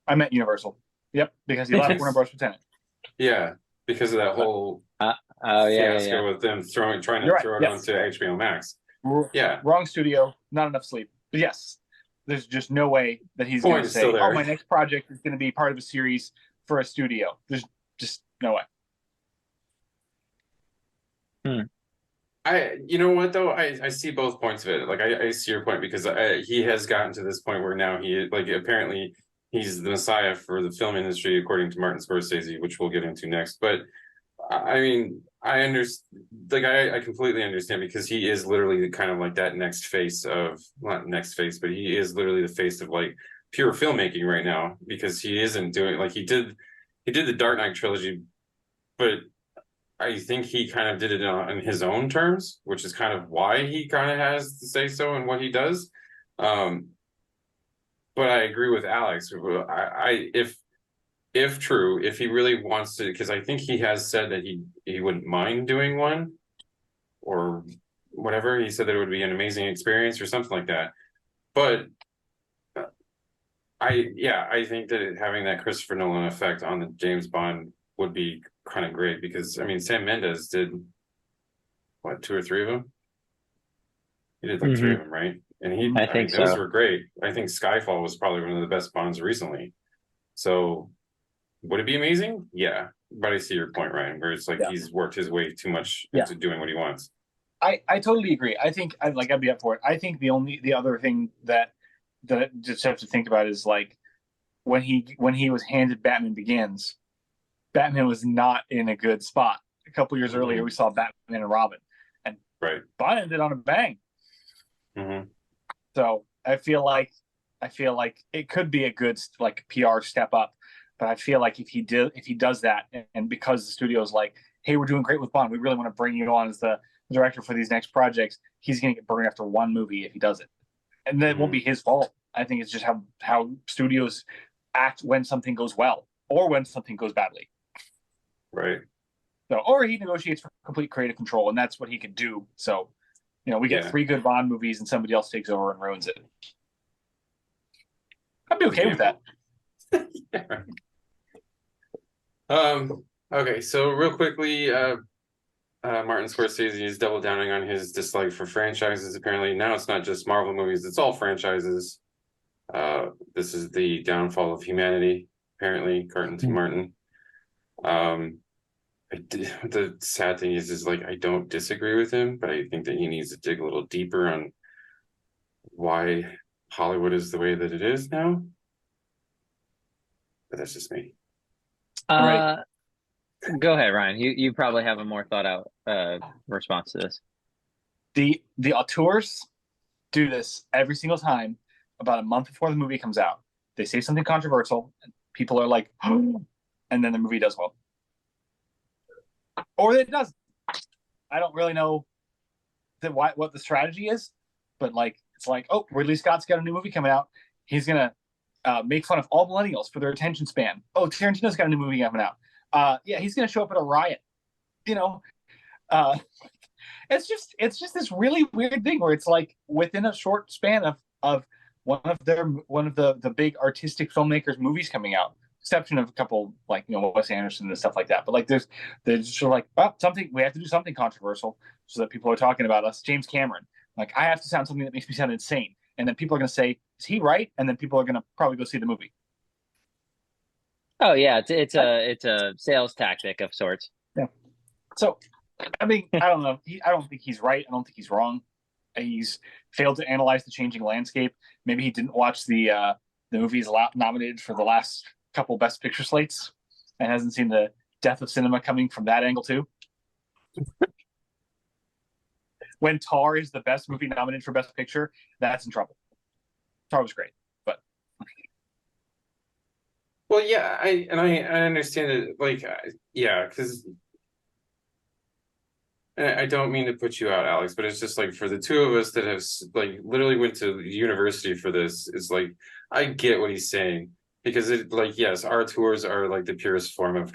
I meant Universal. Yep, because he left Warner Bros. for Tenet. Yeah, because of that whole yeah. with them trying to throw it onto HBO Max. Yeah, wrong studio, not enough sleep. But yes, there's just no way that he's going to say, "Oh, my next project is going to be part of a series for a studio. There's just no way. You know what though, I see both points of it. Like I see your point because he has gotten to this point where now he like apparently he's the messiah for the film industry according to Martin Scorsese, which we'll get into next. But I mean, I understand, like I completely understand because he is literally kind of like that next face of not next face, but he is literally the face of like pure filmmaking right now because he isn't doing like he did the Dark Knight trilogy, but I think he kind of did it on his own terms, which is kind of why he kind of has to say so in what he does. Um, but I agree with Alex. If true, if he really wants to, because I think he has said that he wouldn't mind doing one or whatever. He said that it would be an amazing experience or something like that. But I think that having that Christopher Nolan effect on the James Bond would be kind of great because I mean Sam Mendes did what, two or three of them? He did like three of them, right? And I think those so. were great. I think Skyfall was probably one of the best Bonds recently. So would it be amazing? Yeah. But I see your point, Ryan, where it's like Yeah. he's worked his way too much Yeah. into doing what he wants. I totally agree. I think I'd be up for it. I think the other thing that I just have to think about is like when he was handed Batman Begins, Batman was not in a good spot. A couple years earlier, we saw Batman and Robin, and Right. Bond ended on a bang. So I feel like it could be a good like PR step up, but I feel like if he does that, and because the studio's like, hey, we're doing great with Bond, we really want to bring you on as the director for these next projects, he's going to get burned after one movie if he does it, and then it won't be his fault. I think it's just how studios act when something goes well or when something goes badly. Right. So, or he negotiates for complete creative control, and that's what he can do. So, we get 3 good Bond movies, and somebody else takes over and ruins it. I'd be okay with that. Yeah. Okay, so real quickly, Martin Scorsese is double downing on his dislike for franchises. Apparently, now it's not just Marvel movies; it's all franchises. This is the downfall of humanity. Apparently, according to Martin. The sad thing is like I don't disagree with him, but I think that he needs to dig a little deeper on why Hollywood is the way that it is now. But that's just me. Go ahead, Ryan. You probably have a more thought out response to this. The auteurs do this every single time about a month before the movie comes out. They say something controversial, and people are like, oh, and then the movie does well. Or it doesn't. I don't really know what the strategy is, but like it's like, oh, Ridley Scott's got a new movie coming out. He's gonna make fun of all millennials for their attention span. Oh, Tarantino's got a new movie coming out. Yeah, he's gonna show up at a riot. It's just this really weird thing where it's like within a short span of one of the big artistic filmmakers' movies coming out, exception of a couple like Wes Anderson and stuff like that. But like they're just sort of like, well, something we have to do something controversial so that people are talking about us. James Cameron, like I have to sound something that makes me sound insane, and then people are going to say, is he right? And then people are going to probably go see the movie. Oh yeah, it's a sales tactic of sorts. Yeah. So, I mean, I don't know. I don't think he's right. I don't think he's wrong. He's failed to analyze the changing landscape. Maybe he didn't watch the movies nominated for the last couple Best Picture slates and hasn't seen the death of cinema coming from that angle too. When Tar is the best movie nominated for Best Picture, that's in trouble. Tar was great, but well, yeah, I understand it. Like, yeah, because I don't mean to put you out, Alex, but it's just like for the two of us that have like literally went to university for this, it's like I get what he's saying because it like yes, our tours are like the purest form of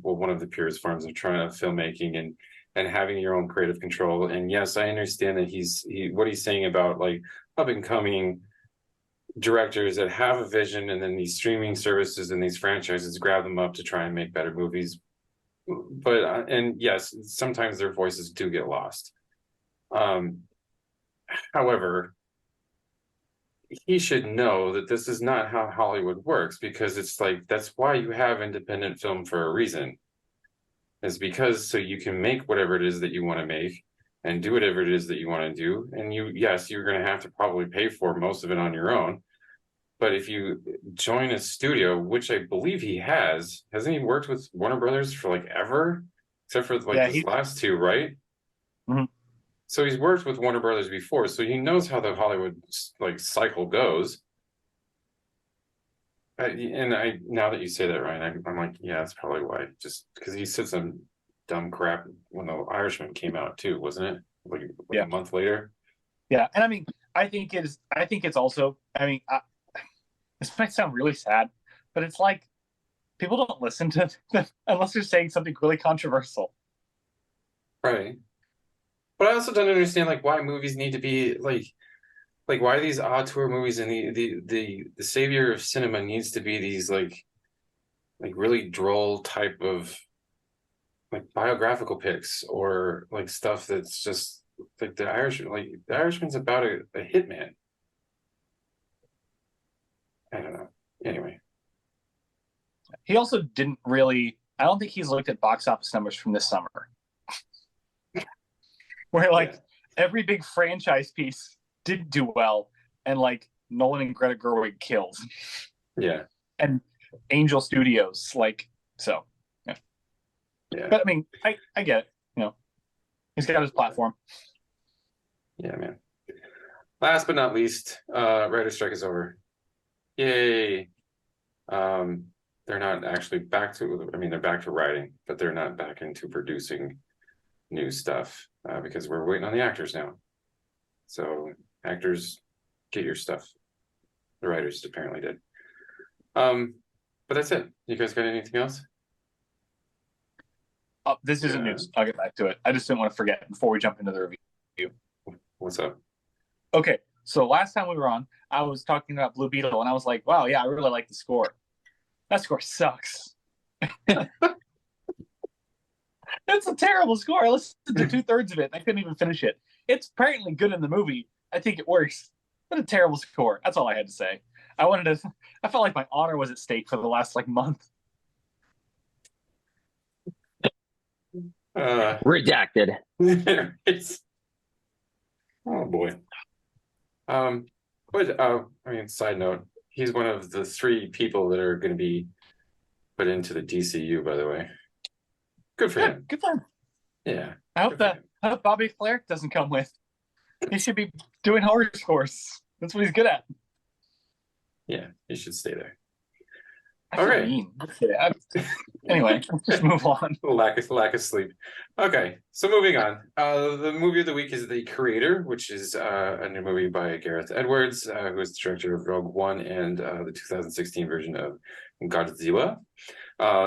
one of the purest forms of trying to filmmaking and having your own creative control. And yes, I understand that what he's saying about like up and coming directors that have a vision and then these streaming services and these franchises grab them up to try and make better movies. But and yes, sometimes their voices do get lost. However, he should know that this is not how Hollywood works, because it's like that's why you have independent film for a reason. It's because so you can make whatever it is that you want to make and do whatever it is that you want to do. And yes, you're going to have to probably pay for most of it on your own. But if you join a studio, which I believe he hasn't he worked with Warner Brothers for like ever? Except for like Yeah, this last two, right? Mhm. So he's worked with Warner Brothers before, so he knows how the Hollywood like cycle goes. And I now that you say that, Ryan, I'm like, yeah, that's probably why. Just because he said some dumb crap when the Irishman came out too, wasn't it? Like Yeah. a month later. Yeah, and I mean, I think it is. I think it's also. I mean, this might sound really sad, but it's like people don't listen to them unless they're saying something really controversial. Right. But I also don't understand like why movies need to be like why these auteur movies and the savior of cinema needs to be these like really droll type of like biographical pics or like stuff that's just like the Irishman's about a hitman. I don't know. Anyway. He also didn't really. I don't think he's looked at box office numbers from this summer, where like every big franchise piece didn't do well, and like Nolan and Greta Gerwig killed. Yeah. And Angel Studios, like so. Yeah. Yeah. But I mean, I get it. You know, he's got his platform. Yeah, man. Last but not least, writer's strike is over. Yay. They're not actually back to, I mean, they're back to writing, but they're not back into producing new stuff because we're waiting on the actors now. So, actors, get your stuff. The writers apparently did. But that's it. You guys got anything else? Oh, this isn't news. I'll get back to it. I just didn't want to forget before we jump into the review. What's up? Okay, so last time we were on, I was talking about Blue Beetle, and I was like, wow, yeah, I really like the score. That score sucks. It's a terrible score. I listened to 2/3 of it. I couldn't even finish it. It's apparently good in the movie. I think it works. But a terrible score. That's all I had to say. I felt like my honor was at stake for the last like month. Redacted. Oh boy. But I mean, side note, he's one of the 3 people that are going to be put into the DCU, by the way. Good for him. Good for him. Yeah. I hope Bobby Flair doesn't come with. He should be doing horror scores. That's what he's good at. Yeah, he should stay there. All right. Anyway, let's just move on. Lack of sleep. Okay, so moving on. The movie of the week is The Creator, which is a new movie by Gareth Edwards, who is the director of Rogue One and the 2016 version of Godzilla.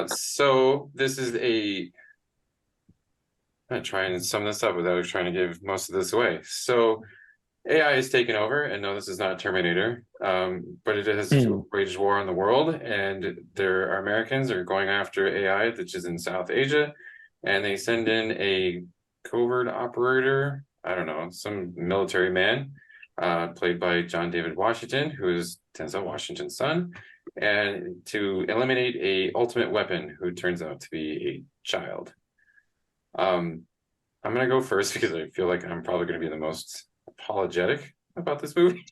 So this is I'm trying to sum this up without trying to give most of this away. So AI is taken over, and no, this is not Terminator, but it has waged war on the world, and there are Americans are going after AI, which is in South Asia, and they send in a covert operator, I don't know, some military man, played by John David Washington, who is Denzel Washington's son, and to eliminate a ultimate weapon who turns out to be a child. I'm going to go first because I feel like I'm probably going to be the most apologetic about this movie.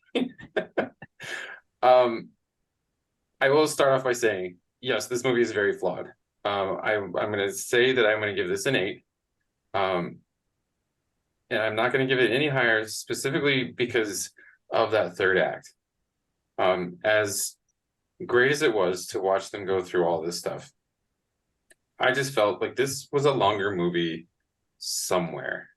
I will start off by saying, yes, this movie is very flawed. I'm going to say that I'm going to give this an 8. And I'm not going to give it any higher specifically because of that third act. As great as it was to watch them go through all this stuff, I just felt like this was a longer movie somewhere.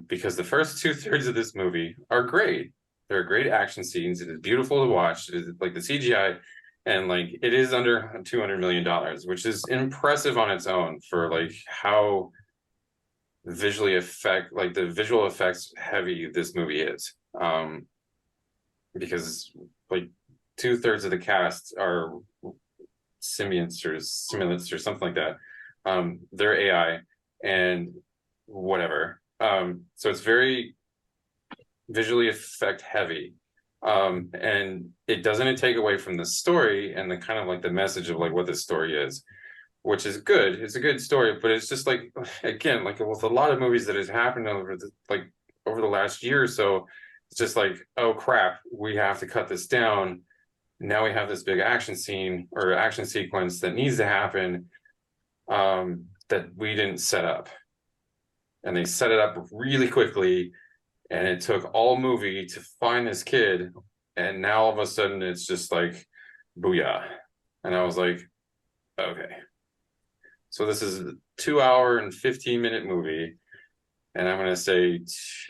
Because the first 2/3 of this movie are great. There are great action scenes. It is beautiful to watch. It is like the CGI, and like it is under $200 million, which is impressive on its own for like how the visual effects heavy this movie is. Because like 2/3 of the cast are symbionts or simulants or something like that. They're AI and whatever. So it's very visually effect heavy. And it doesn't take away from the story and the kind of like the message of like what the story is, which is good. It's a good story, but it's just like, again, like with a lot of movies that has happened over the last year or so, it's just like, oh crap, we have to cut this down. Now we have this big action scene or action sequence that needs to happen, that we didn't set up. And they set it up really quickly, and it took all movie to find this kid, and now all of a sudden it's just like booyah. And I was like, okay, so this is a 2 hour and 15-minute movie, and I'm gonna say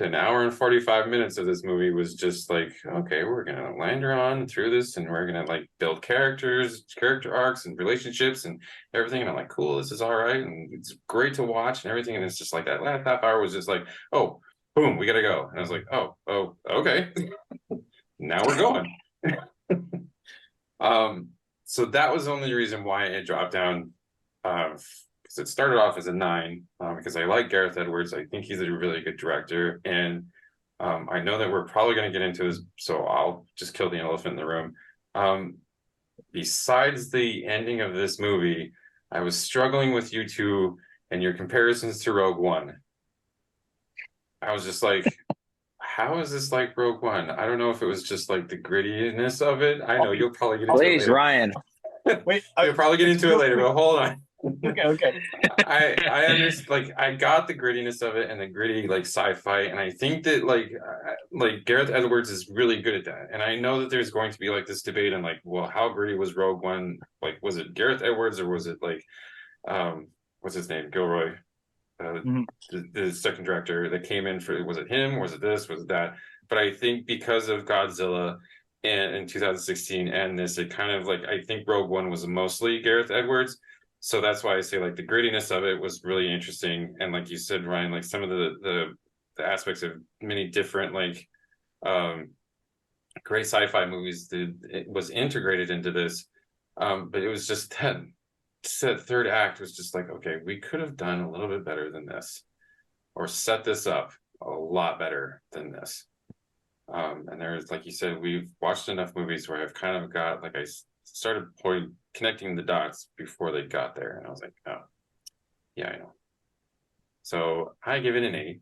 an hour and 45 minutes of this movie was just like, okay, we're gonna lander on through this, and we're gonna like build character arcs and relationships and everything. And I'm like, cool, this is all right, and it's great to watch and everything. And it's just like that last half hour was just like, oh, boom, we gotta go. And I was like, oh, okay, now we're going. So that was the only reason why it dropped down. Because it started off as a 9, because I like Gareth Edwards. I think he's a really good director, and I know that we're probably going to get into this, so I'll just kill the elephant in the room. Besides the ending of this movie, I was struggling with you two and your comparisons to Rogue One. I was just like, how is this like Rogue One? I don't know if it was just like the grittiness of it. I know you'll probably get into it Please, later. Ryan. Wait, You'll probably get into it later, but hold on. Okay. I understand, like I got the grittiness of it and the gritty like sci-fi, and I think that like Gareth Edwards is really good at that. And I know that there's going to be like this debate on like, well, how gritty was Rogue One? Like, was it Gareth Edwards or was it like what's his name, Gilroy, the second director that came in for? Was it him? Was it this? Was it that? But I think because of Godzilla and in 2016 and this, it kind of like, I think Rogue One was mostly Gareth Edwards. So that's why I say like the grittiness of it was really interesting. And like you said, Ryan, like some of the aspects of many different like great sci-fi movies that it was integrated into this. But it was just that third act was just like, okay, we could have done a little bit better than this, or set this up a lot better than this. And there's, like you said, we've watched enough movies where I've kind of got like, I started connecting the dots before they got there, and I was like, oh yeah, I know. So I give it an 8.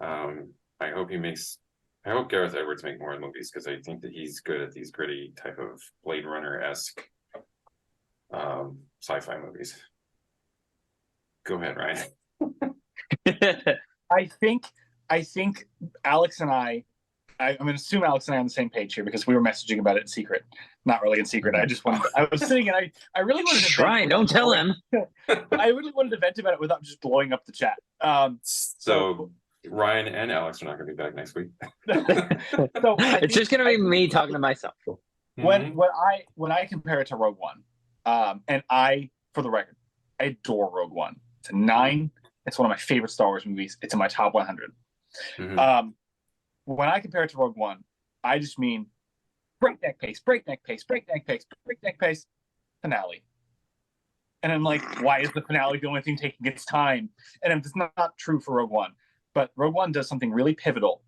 I hope Gareth Edwards make more movies, because I think that he's good at these gritty type of Blade Runner-esque sci-fi movies. Go ahead, Ryan. I think Alex and I'm going to assume Alex and I are on the same page here, because we were messaging about it in secret. Not really in secret. I was sitting and I really wanted to Ryan, don't tell him. I really wanted to vent about it without just blowing up the chat. So Ryan and Alex are not going to be back next week. So it's just going to be me talking to myself. When I compare it to Rogue One, and for the record, I adore Rogue One. It's a 9. It's one of my favorite Star Wars movies. It's in my top 100. When I compare it to Rogue One, I just mean breakneck pace, finale. And I'm like, why is the finale the only thing taking its time? And it's not true for Rogue One. But Rogue One does something really pivotal.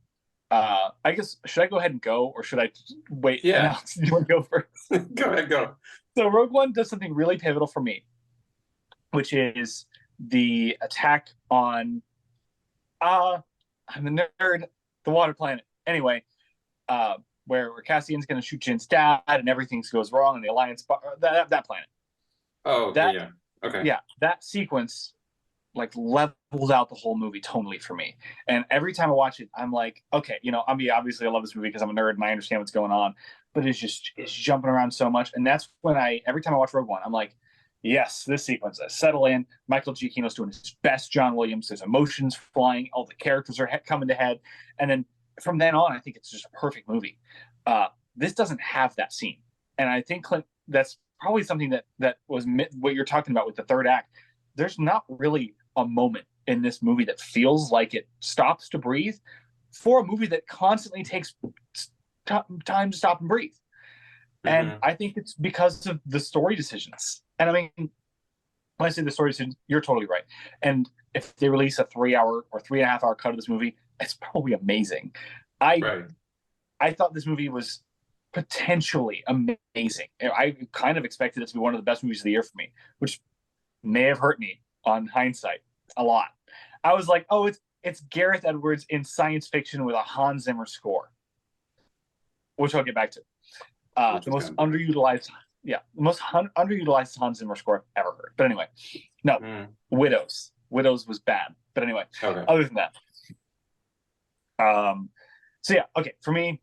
I guess, should I go ahead and go, or should I wait? Yeah. Do you want to go first? Go ahead, go. So Rogue One does something really pivotal for me, which is the attack on I'm the nerd, the water planet. Anyway, where Cassian's going to shoot Jin's dad and everything goes wrong in the Alliance, that planet. Oh, yeah. Okay. Yeah, that sequence like levels out the whole movie tonally for me. And every time I watch it, I'm like, okay, obviously I love this movie because I'm a nerd and I understand what's going on, but it's jumping around so much. And that's when every time I watch Rogue One, I'm like, yes, this sequence, I settle in. Michael Giacchino's doing his best John Williams. There's emotions flying. All the characters are coming to head. And then from then on, I think it's just a perfect movie. This doesn't have that scene. And I think, Clint, that's probably something that was what you're talking about with the third act. There's not really a moment in this movie that feels like it stops to breathe for a movie that constantly takes time to stop and breathe. And I think it's because of the story decisions. And I mean, when I say the story decisions, you're totally right. And if they release a 3-hour or 3.5-hour cut of this movie, it's probably amazing. I thought this movie was potentially amazing. I kind of expected it to be one of the best movies of the year for me, which may have hurt me on hindsight a lot. I was like, oh, it's Gareth Edwards in science fiction with a Hans Zimmer score, which I'll get back to. The most underutilized, the most underutilized Hans Zimmer score I've ever heard. But anyway, no, Widows. Widows was bad. But anyway, other than that, so yeah, okay. For me,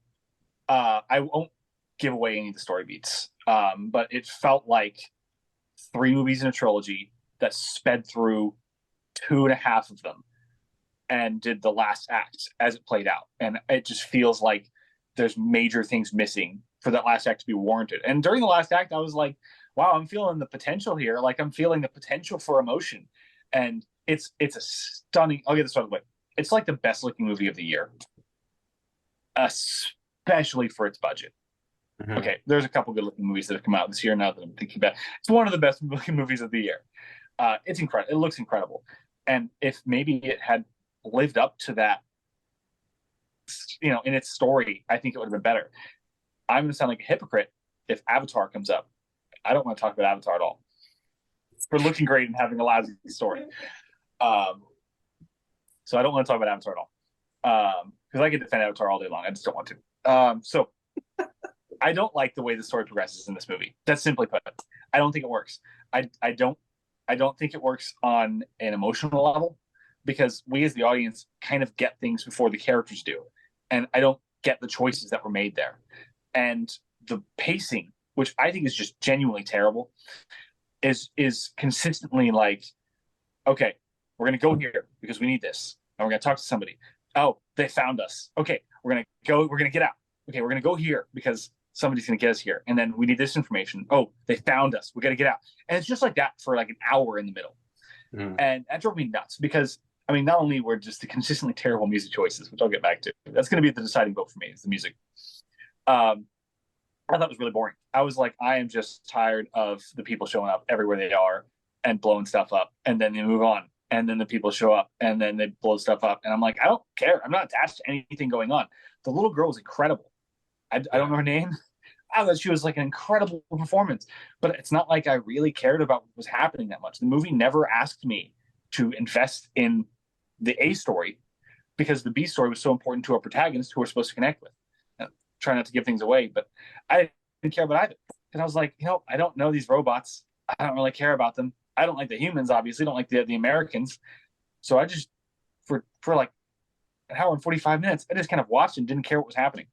I won't give away any of the story beats, but it felt like 3 movies in a trilogy that sped through 2.5 of them and did the last act as it played out. And it just feels like there's major things missing for that last act to be warranted. And during the last act, I was like, wow, I'm feeling the potential here. Like I'm feeling the potential for emotion. And it's a stunning, I'll get this out of the way. It's like the best looking movie of the year, especially for its budget. Mm-hmm. Okay, there's a couple good looking movies that have come out this year now that I'm thinking about. It's one of the best looking movies of the year. It's incredible. It looks incredible. And if maybe it had lived up to that, in its story, I think it would have been better. I'm going to sound like a hypocrite if Avatar comes up. I don't want to talk about Avatar at all. For looking great and having a lousy story. So I don't want to talk about Avatar at all. Because I can defend Avatar all day long. I just don't want to. So I don't like the way the story progresses in this movie. That's simply put. I don't think it works. I don't think it works on an emotional level because we as the audience kind of get things before the characters do. And I don't get the choices that were made there. And the pacing, which I think is just genuinely terrible, is consistently like, okay, we're going to go here because we need this. And we're going to talk to somebody. Oh, they found us. Okay, we're going to get out. Okay, we're going to go here because somebody's going to get us here. And then we need this information. Oh, they found us. We got to get out. And it's just like that for like an hour in the middle. And that drove me nuts because, I mean, not only were just the consistently terrible music choices, which I'll get back to. That's going to be the deciding vote for me is the music. I thought it was really boring. I was like, I am just tired of the people showing up everywhere they are and blowing stuff up. And then they move on. And then the people show up and then they blow stuff up. And I'm like, I don't care. I'm not attached to anything going on. The little girl was incredible. I don't know her name. I thought she was like an incredible performance. But it's not like I really cared about what was happening that much. The movie never asked me to invest in the A story because the B story was so important to our protagonists who we're supposed to connect with. Try not to give things away, but I didn't care about either. And I was like, I don't know these robots. I don't really care about them. I don't like the humans, obviously. Don't like the Americans. So I just, for like an hour and 45 minutes, I just kind of watched and didn't care what was happening.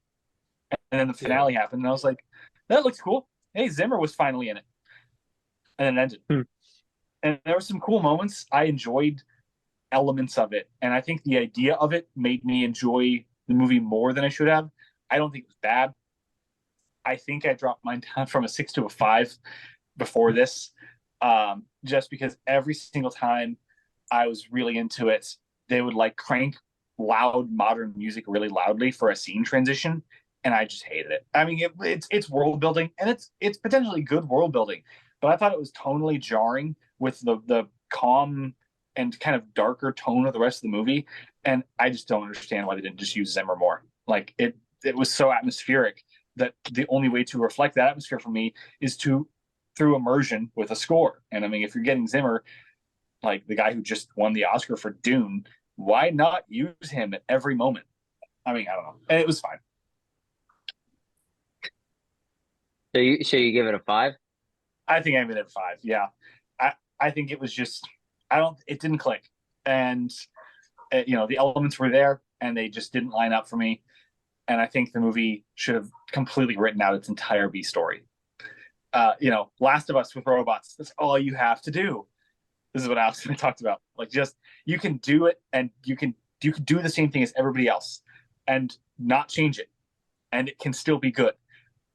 And then the finale happened, and I was like, that looks cool. Hey, Zimmer was finally in it. And then it ended. And there were some cool moments. I enjoyed elements of it. And I think the idea of it made me enjoy the movie more than I should have. I don't think it was bad. I think I dropped mine down from a 6 to a 5 before this, just because every single time I was really into it, they would like crank loud modern music really loudly for a scene transition, and I just hated it. I mean, it's world building, and it's potentially good world building, but I thought it was tonally jarring with the calm and kind of darker tone of the rest of the movie, and I just don't understand why they didn't just use Zimmer more. Like it was so atmospheric that the only way to reflect that atmosphere for me is through immersion with a score. And I mean, if you're getting Zimmer, like the guy who just won the Oscar for Dune, why not use him at every moment? I mean, I don't know. And it was fine. So you give it a 5? I think I give it a 5. Yeah. I think it was just, it didn't click. And, the elements were there and they just didn't line up for me. And I think the movie should have completely written out its entire B story. Last of Us with robots, that's all you have to do. This is what Alex and I talked about. Like, just, you can do it and you can do the same thing as everybody else and not change it. And it can still be good.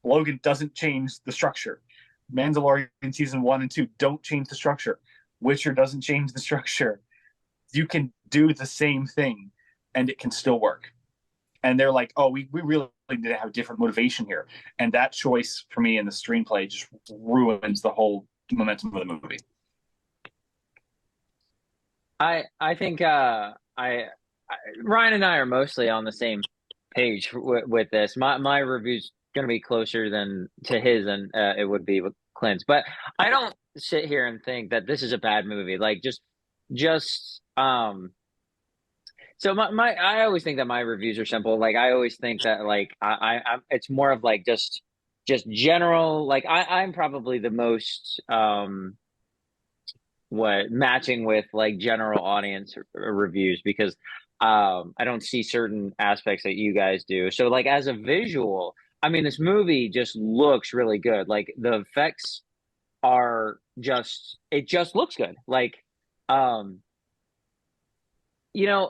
Logan doesn't change the structure. Mandalorian season 1 and 2 don't change the structure. Witcher doesn't change the structure. You can do the same thing and it can still work. And they're like, oh, we really need to have different motivation here. And that choice for me in the screenplay just ruins the whole momentum of the movie. I think Ryan and I are mostly on the same page with this. My review's gonna be closer than to his than it would be with Clint's. But I don't sit here and think that this is a bad movie. Like just so my I always think that my reviews are simple. Like I always think that like I'm it's more of like just general. Like I'm probably the most what matching with like general audience reviews because I don't see certain aspects that you guys do. So like as a visual, I mean this movie just looks really good. Like the effects are just it just looks good. Like um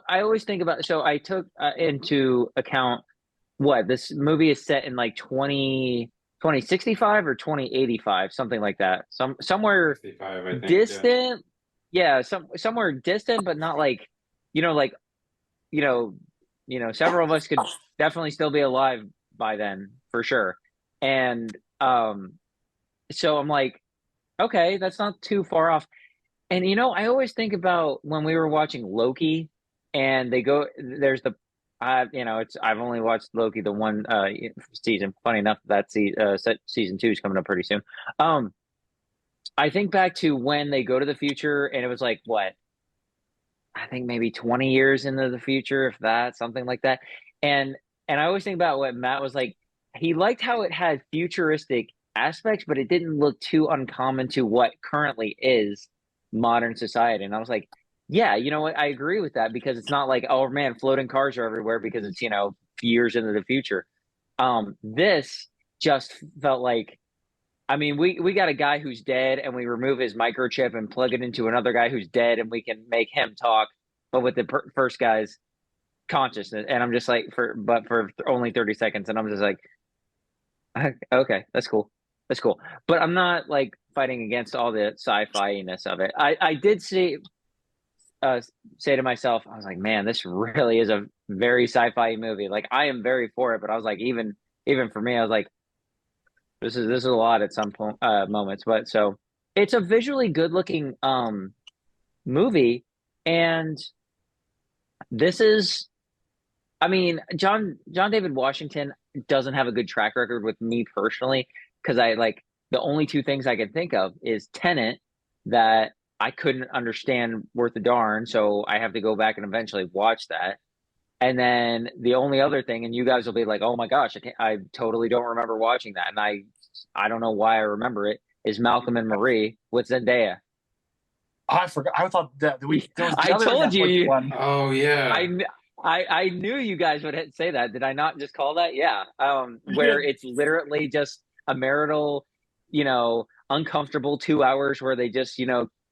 I always think about so I took into account what this movie is set in like 2065 or 2085, something like that. Somewhere 65, I think. Yeah. distant. Yeah, somewhere distant, but not like, like, you know, several of us could definitely still be alive by then for sure. And so I'm like, okay, that's not too far off. And I always think about when we were watching Loki and there's the it's I've only watched Loki the one season. Funny enough, that season 2 is coming up pretty soon. I think back to when they go to the future and it was like what? I think maybe 20 years into the future, if that, something like that. And I always think about what Matt was like. He liked how it had futuristic aspects, but it didn't look too uncommon to what currently is modern society. And I was like, yeah, you know what? I agree with that because it's not like, oh man, floating cars are everywhere because it's, years into the future. This just felt like, I mean, we got a guy who's dead and we remove his microchip and plug it into another guy who's dead and we can make him talk, but with the first guy's consciousness. And I'm just like, for only 30 seconds. And I'm just like, okay, that's cool. That's cool. But I'm not like fighting against all the sci-fi-ness of it. I did say to myself, I was like, man, this really is a very sci-fi movie. Like I am very for it, but I was like, even for me, I was like, this is a lot at some point moments. But so it's a visually good looking movie, and this is, I mean, John David Washington doesn't have a good track record with me personally because I like the only two things I can think of is Tenet that I couldn't understand worth a darn, so I have to go back and eventually watch that. And then the only other thing, and you guys will be like, "Oh my gosh, I totally don't remember watching that," and I don't know why I remember it. Is Malcolm and Marie with Zendaya? Oh, I forgot. I thought that there was the I other told Netflix you. one. Oh yeah. I knew you guys would say that. Did I not just call that? Yeah. Where it's literally just a marital, uncomfortable 2 hours where they just,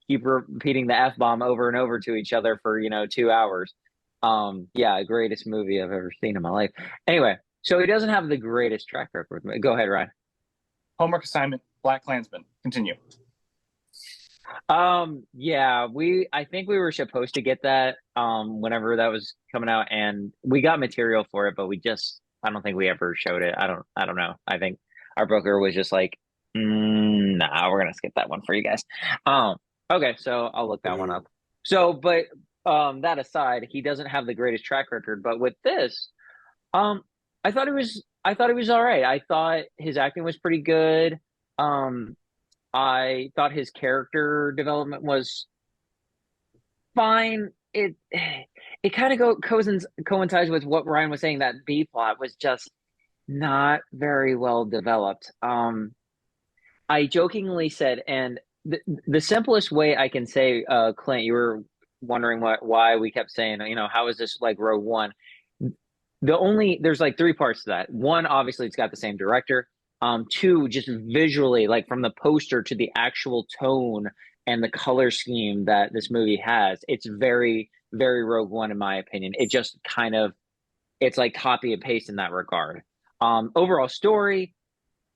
keep repeating the F bomb over and over to each other for, 2 hours. Yeah, greatest movie I've ever seen in my life. Anyway, so he doesn't have the greatest track record. Go ahead, Ryan. Homework assignment, Black Klansman. Continue. Yeah, I think we were supposed to get that whenever that was coming out, and we got material for it, but I don't think we ever showed it. I don't know. I think our broker was just like, nah, we're gonna skip that one for you guys. Okay, so I'll look that one up. So, but that aside, he doesn't have the greatest track record, but with this, I thought he was all right. I thought his acting was pretty good. I thought his character development was fine. It kind of coincides with what Ryan was saying, that B plot was just not very well developed. I jokingly said, and the simplest way I can say, Clint, you were wondering why we kept saying, how is this like Rogue One? There's like three parts to that. One, obviously, it's got the same director. Two, just visually, like from the poster to the actual tone and the color scheme that this movie has, it's very, very Rogue One in my opinion. It just it's like copy and paste in that regard. Overall story,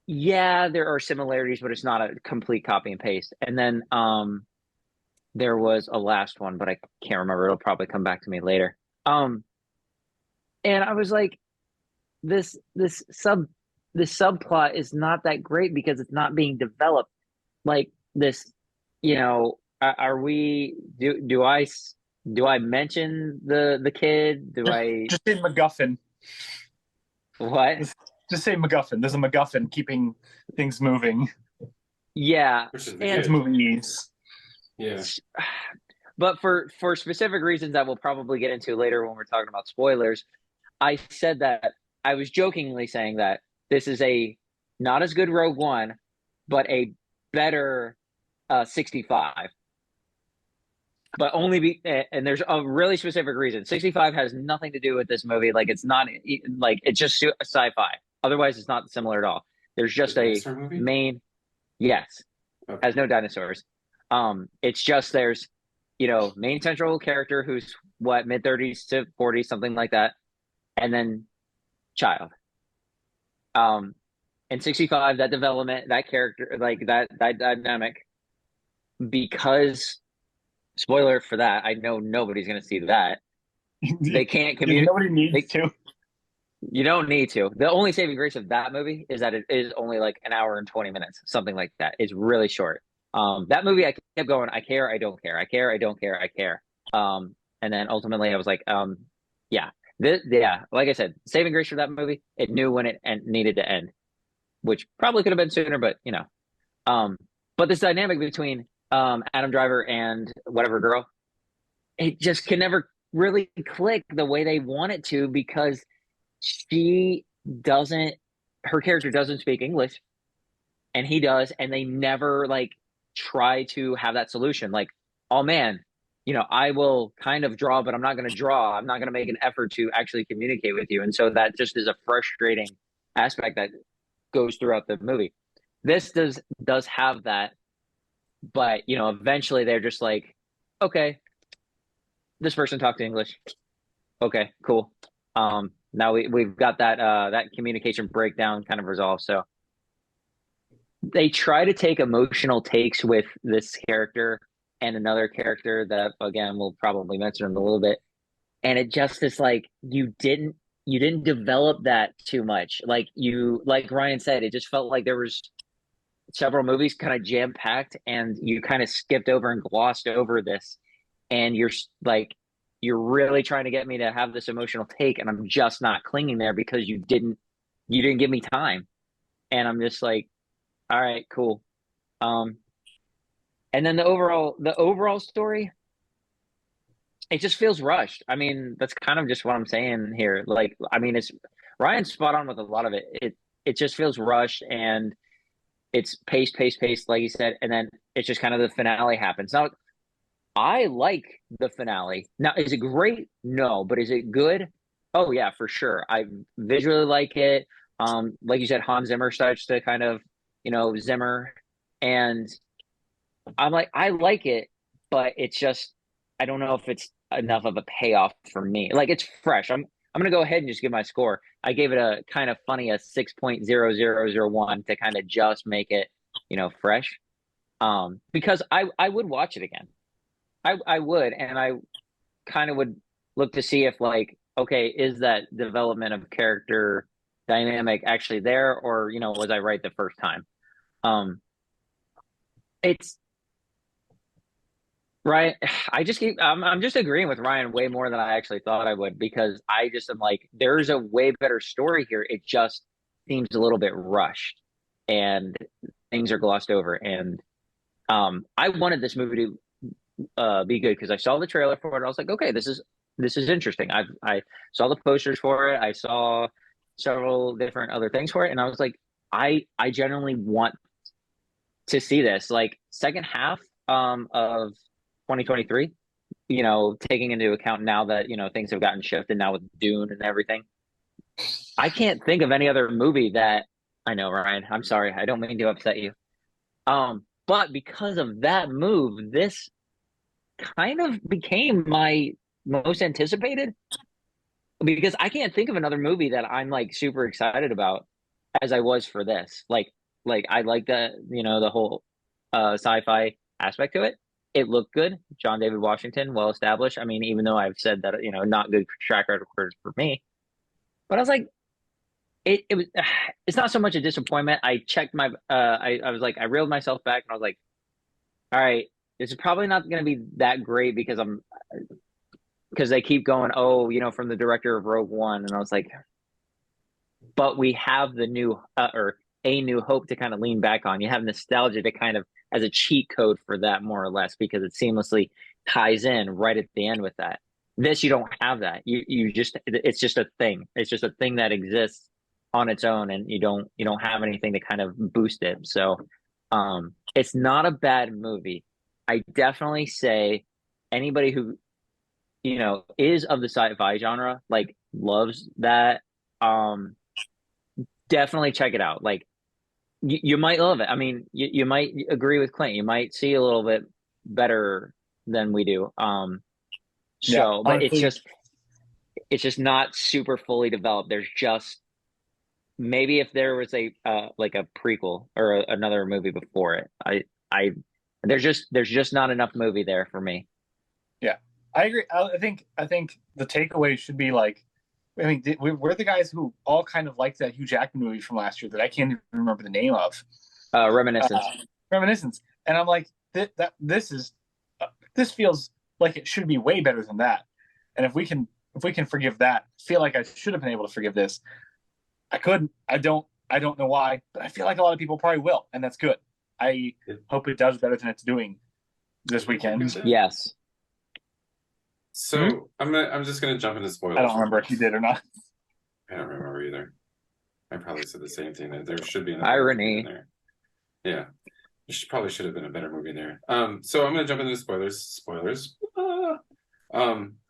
yeah, there are similarities, but it's not a complete copy and paste. And then there was a last one, but I can't remember. It'll probably come back to me later. And I was like, this subplot is not that great because it's not being developed like this. Are we do I mention the kid? Do I just in MacGuffin? What? Just say MacGuffin. There's a MacGuffin keeping things moving. Yeah, Which is and It's good. movies. Yeah. but for specific reasons that we'll probably get into later when we're talking about spoilers, I said that I was jokingly saying that this is a not as good Rogue One, but a better 65. But only be and there's a really specific reason. 65 has nothing to do with this movie. Like it's not like it's just sci-fi. Otherwise, it's not similar at all. There's The just a dinosaur movie? main yes, Okay. has no dinosaurs. It's just there's main central character who's what mid 30s to 40s, something like that, and then child. Um, in 65, that development, that character, like that dynamic, because spoiler for that, I know nobody's gonna see that. They can't communicate. Nobody needs to. You don't need to. The only saving grace of that movie is that it is only like an hour and 20 minutes, something like that. It's really short. That movie, I kept going, I care, I don't care, I care, I don't care, I care. And then ultimately I was like, yeah, yeah, like I said, saving grace for that movie, it knew when it needed to end, which probably could have been sooner, but um, but this dynamic between Adam Driver and whatever girl, it just can never really click the way they want it to because she doesn't her character doesn't speak English and he does, and they never like try to have that solution. Like, oh man, I will kind of draw, but I'm not going to draw. I'm not going to make an effort to actually communicate with you. And so that just is a frustrating aspect that goes throughout the movie. This does have that, but eventually they're just like, okay, this person talked English. Okay, cool. Now we've got that communication breakdown kind of resolved. So they try to take emotional takes with this character and another character that again we'll probably mention in a little bit. And it just is like you didn't develop that too much. Like Ryan said, it just felt like there was several movies kind of jam packed and you kind of skipped over and glossed over this. And you're really trying to get me to have this emotional take and I'm just not clinging there because you didn't give me time. And I'm just like, all right, cool. Um, and then the overall story, it just feels rushed. I mean, that's kind of just what I'm saying here. Like, I mean, it's Ryan's spot on with a lot of it. It just feels rushed and it's pace, like you said, and then it's just kind of the finale happens. Now, I like the finale. Now, is it great? No, but is it good? Oh yeah, for sure. I visually like it. Like you said, Hans Zimmer starts to kind of, Zimmer, and I'm like, I like it, but it's just, I don't know if it's enough of a payoff for me. Like it's fresh. I'm gonna go ahead and just give my score. I gave it a kind of funny a 6.0001 to kind of just make it, fresh. Because I would watch it again. I would, and I kind of would look to see if like, okay, is that development of character dynamic actually there, or was I right the first time? Um, it's Ryan. I'm just agreeing with Ryan way more than I actually thought I would because I just am like, there's a way better story here. It just seems a little bit rushed, and things are glossed over. And I wanted this movie to be good because I saw the trailer for it. I was like, okay, this is interesting. I saw the posters for it. I saw several different other things for it, and I was like, I genuinely want to see this. Like second half of 2023. Taking into account now that things have gotten shifted now with Dune and everything. I can't think of any other movie that I know, Ryan. I'm sorry, I don't mean to upset you. But because of that move, this kind of became my most anticipated because I can't think of another movie that I'm like super excited about as I was for this. Like I like the whole sci-fi aspect to it. It looked good. John David Washington, well established. I mean, even though I've said that not good track record for me, but I was like, it was. It's not so much a disappointment. I checked my. I was like, I reeled myself back, and I was like, all right, this is probably not going to be that great because they keep going, oh, from the director of Rogue One, and I was like, but we have the new or a new hope to kind of lean back on. You have nostalgia to kind of as a cheat code for that, more or less, because it seamlessly ties in right at the end with that. This, you don't have that. You just, it's just a thing. It's just a thing that exists on its own, and you don't have anything to kind of boost it. So it's not a bad movie. I definitely say anybody who is of the sci-fi genre, like loves that, definitely check it out. Like you might love it. I mean, you might agree with Clint. You might see a little bit better than we do. Yeah, So, but honestly, it's just not super fully developed. There's just maybe if there was a like a prequel or another movie before it, I there's just not enough movie there for me. yeah, I agree. I think the takeaway should be like, I mean, we're the guys who all kind of liked that Hugh Jackman movie from last year that I can't even remember the name of. Reminiscence. Reminiscence, and I'm like, this feels like it should be way better than that. And if we can forgive that, I feel like I should have been able to forgive this. I couldn't. I don't know why, but I feel like a lot of people probably will, and that's good. I hope it does better than it's doing this weekend. Yes. So I'm just gonna jump into spoilers. I don't remember if you did or not. I don't remember either. I probably said the same thing, that there should be Irony. in there. Yeah. Probably should have been a better movie in there. So I'm gonna jump into the spoilers. Spoilers.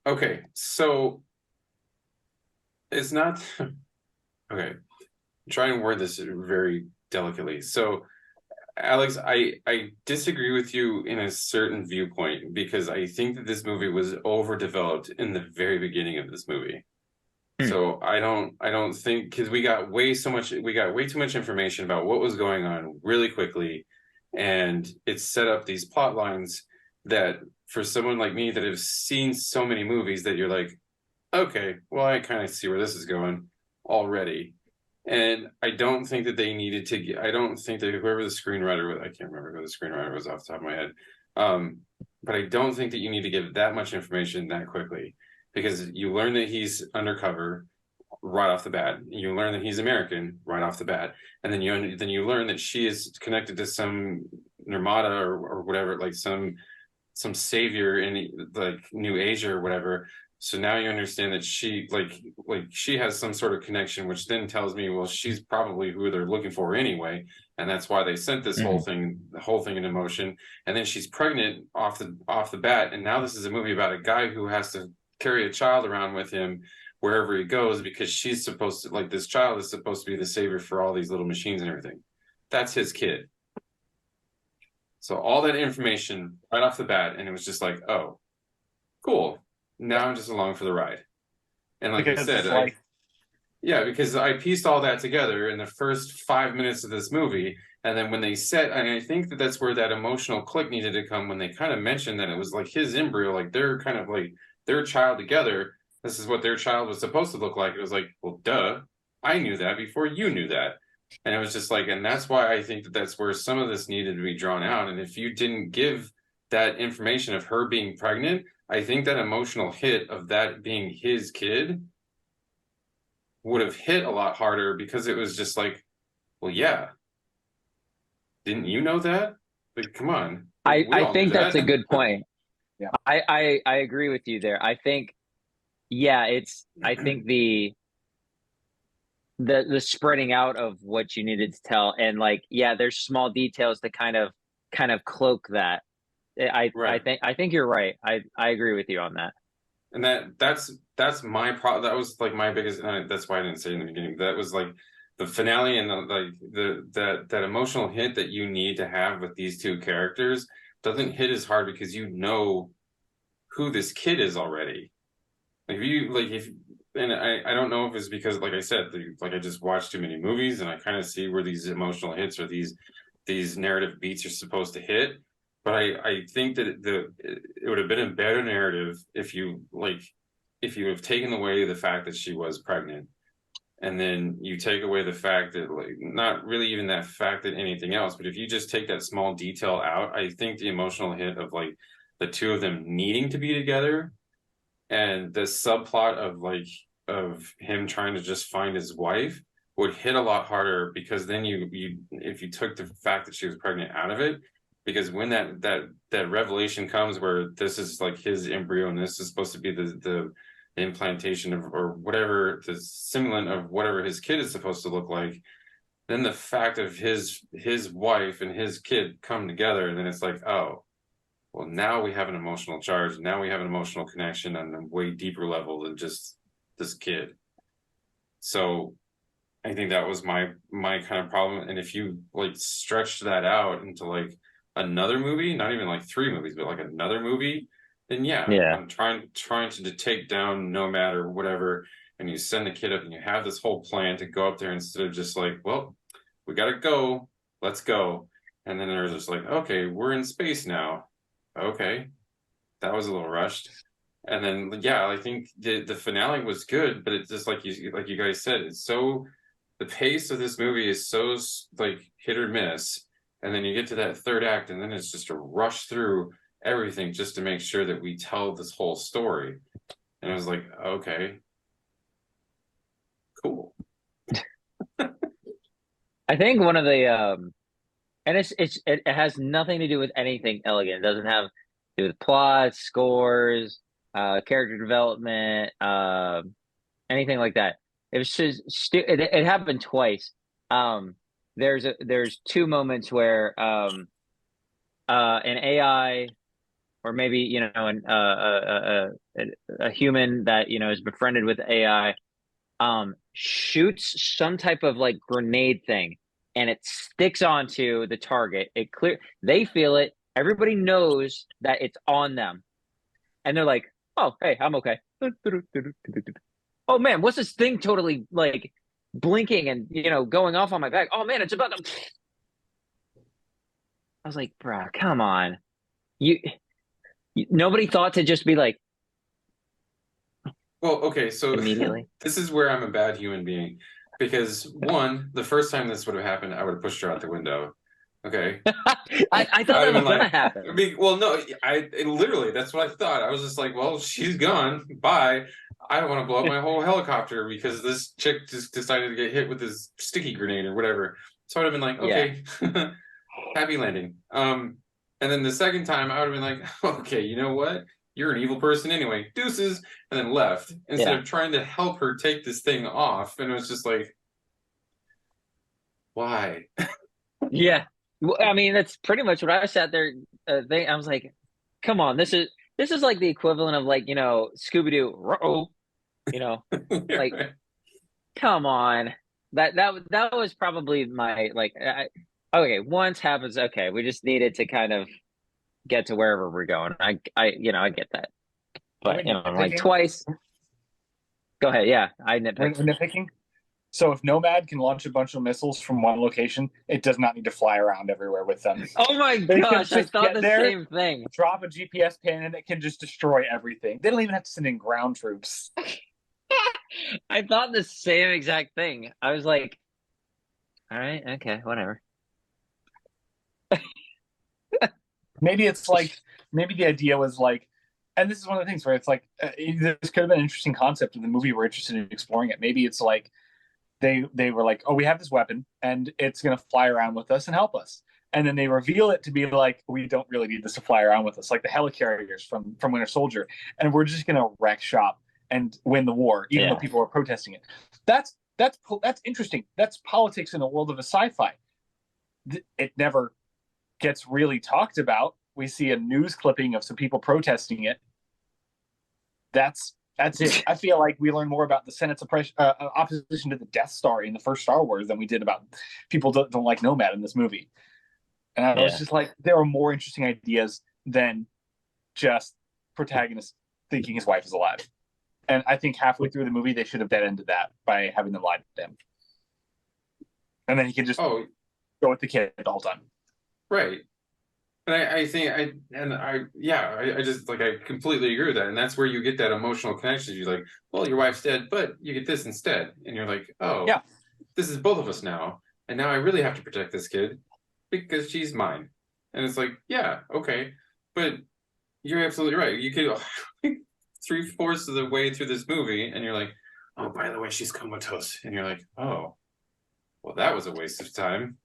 Okay, so it's not okay. Try and word this very delicately. So Alex, I disagree with you in a certain viewpoint, because I think that this movie was overdeveloped in the very beginning of this movie. So I don't think, because we got way too much information about what was going on really quickly, and it set up these plot lines that for someone like me that have seen so many movies, that you're like, okay, well, I kind of see where this is going already. And I don't think that they needed to I don't think that whoever the screenwriter was, I can't remember who the screenwriter was off the top of my head. But I don't think that you need to give that much information that quickly, because you learn that he's undercover right off the bat. You learn that he's American right off the bat, and then you learn that she is connected to some Nirmata or whatever, like some savior in like New Asia or whatever. So now you understand that she she has some sort of connection, which then tells me, well, she's probably who they're looking for anyway, and that's why they sent this whole thing into motion. And then she's pregnant off the bat, and now this is a movie about a guy who has to carry a child around with him wherever he goes, because she's supposed to, like, this child is supposed to be the savior for all these little machines and everything. That's his kid. So all that information right off the bat, and it was just like, oh, cool. Now I'm just along for the ride. And like Because I said, because I pieced all that together in the first 5 minutes of this movie. And then when they said, and I think that that's where that emotional click needed to come, when they kind of mentioned that it was like his embryo, like they're kind of like their child together. This is what their child was supposed to look like. It was like, well, duh, I knew that before you knew that. And it was just like, and that's why I think that that's where some of this needed to be drawn out. And if you didn't give that information of her being pregnant, I think that emotional hit of that being his kid would have hit a lot harder, because it was just like, well, yeah, didn't you know that? Like, come on. I think that's a good point. Yeah. I agree with you there. I think, yeah, I think the spreading out of what you needed to tell, and like, yeah, there's small details to kind of cloak that. Right. I think you're right. I agree with you on that. And that's my problem. That was like my biggest, that's why I didn't say it in the beginning. That was like the finale, and that emotional hit that you need to have with these two characters doesn't hit as hard, because you know who this kid is already. Like and I don't know if it's because, like I said, like I just watched too many movies, and I kind of see where these emotional hits or these narrative beats are supposed to hit. But I think that it would have been a better narrative if you have taken away the fact that she was pregnant, and then you take away the fact that, like, not really even that fact that anything else, but if you just take that small detail out, I think the emotional hit of like the two of them needing to be together, and the subplot of him trying to just find his wife would hit a lot harder, because then you if you took the fact that she was pregnant out of it, because when that revelation comes where this is like his embryo and this is supposed to be the implantation of, or whatever, the simulant of whatever his kid is supposed to look like, then the fact of his wife and his kid come together, and then it's like, oh, well, now we have an emotional charge. Now we have an emotional connection on a way deeper level than just this kid. So I think that was my kind of problem. And if you like stretched that out into like another movie, not even like 3 movies, but like another movie, then yeah, I'm trying to take down Nomad or whatever, and you send the kid up and you have this whole plan to go up there, instead of just like, well, we gotta go, let's go. And then they're just like, okay, we're in space now. Okay. That was a little rushed. And then yeah, I think the finale was good, but it's just like you guys said, it's so, the pace of this movie is so like hit or miss, and then you get to that third act, and then it's just a rush through everything just to make sure that we tell this whole story. And I was like, okay, cool. I think one of the and it has nothing to do with anything elegant. It doesn't have to do with plot, scores, character development, anything like that. It was just it happened twice. There's 2 moments where an AI, or maybe a human that is befriended with AI, shoots some type of like grenade thing, and it sticks onto the target. They feel it. Everybody knows that it's on them, and they're like, "Oh, hey, I'm okay." Oh man, what's this thing totally like blinking and going off on my back? Oh man, it's about to. I was like, bruh, come on. Nobody thought to just be like, well, okay, so immediately. This is where I'm a bad human being, because one, the first time this would have happened, I would have pushed her out the window. Okay. I thought that was gonna happen. Well, no, literally, that's what I thought. I was just like, well, she's gone. Bye. I don't want to blow up my whole helicopter because this chick just decided to get hit with this sticky grenade or whatever. So I'd have been like, okay, happy landing. And then the second time, I would have been like, okay, you know what? You're an evil person anyway. Deuces, and then left instead of trying to help her take this thing off. And it was just like, why? Yeah. I mean, that's pretty much what I sat there I was like, come on, this is like the equivalent of like, Scooby-Doo, like, come on. That was probably my, like, okay, once happens, okay, we just needed to kind of get to wherever we're going. I get that. But, like twice. Go ahead, yeah, I nitpicked. Nitpicking? So if Nomad can launch a bunch of missiles from one location, it does not need to fly around everywhere with them. Oh my gosh, I thought the same thing. Drop a GPS pin and it can just destroy everything. They don't even have to send in ground troops. I thought the same exact thing. I was like, all right, okay, whatever. Maybe the idea was like, and this is one of the things where it's like, this could have been an interesting concept in the movie. We're interested in exploring it. Maybe it's like, they were like, oh, we have this weapon and it's going to fly around with us and help us. And then they reveal it to be like, we don't really need this to fly around with us, like the helicarriers from Winter Soldier. And we're just going to wreck shop and win the war, even though people are protesting it. That's interesting. That's politics in the world of a sci-fi. It never gets really talked about. We see a news clipping of some people protesting it. That's it. I feel like we learn more about the Senate's opposition to the Death Star in the first Star Wars than we did about people don't like Nomad in this movie. And I was just like, there are more interesting ideas than just protagonist thinking his wife is alive. And I think halfway through the movie, they should have dead-ended that by having them lie to him. And then he could just go with the kid the whole time. Right. And I think I just like, I completely agree with that. And that's where you get that emotional connection. You're like, well, your wife's dead, but you get this instead. And you're like, oh, yeah, this is both of us now. And now I really have to protect this kid because she's mine. And it's like, yeah, okay. But you're absolutely right. You could 3/4 of the way through this movie and you're like, oh, by the way, she's comatose. And you're like, oh, well, that was a waste of time.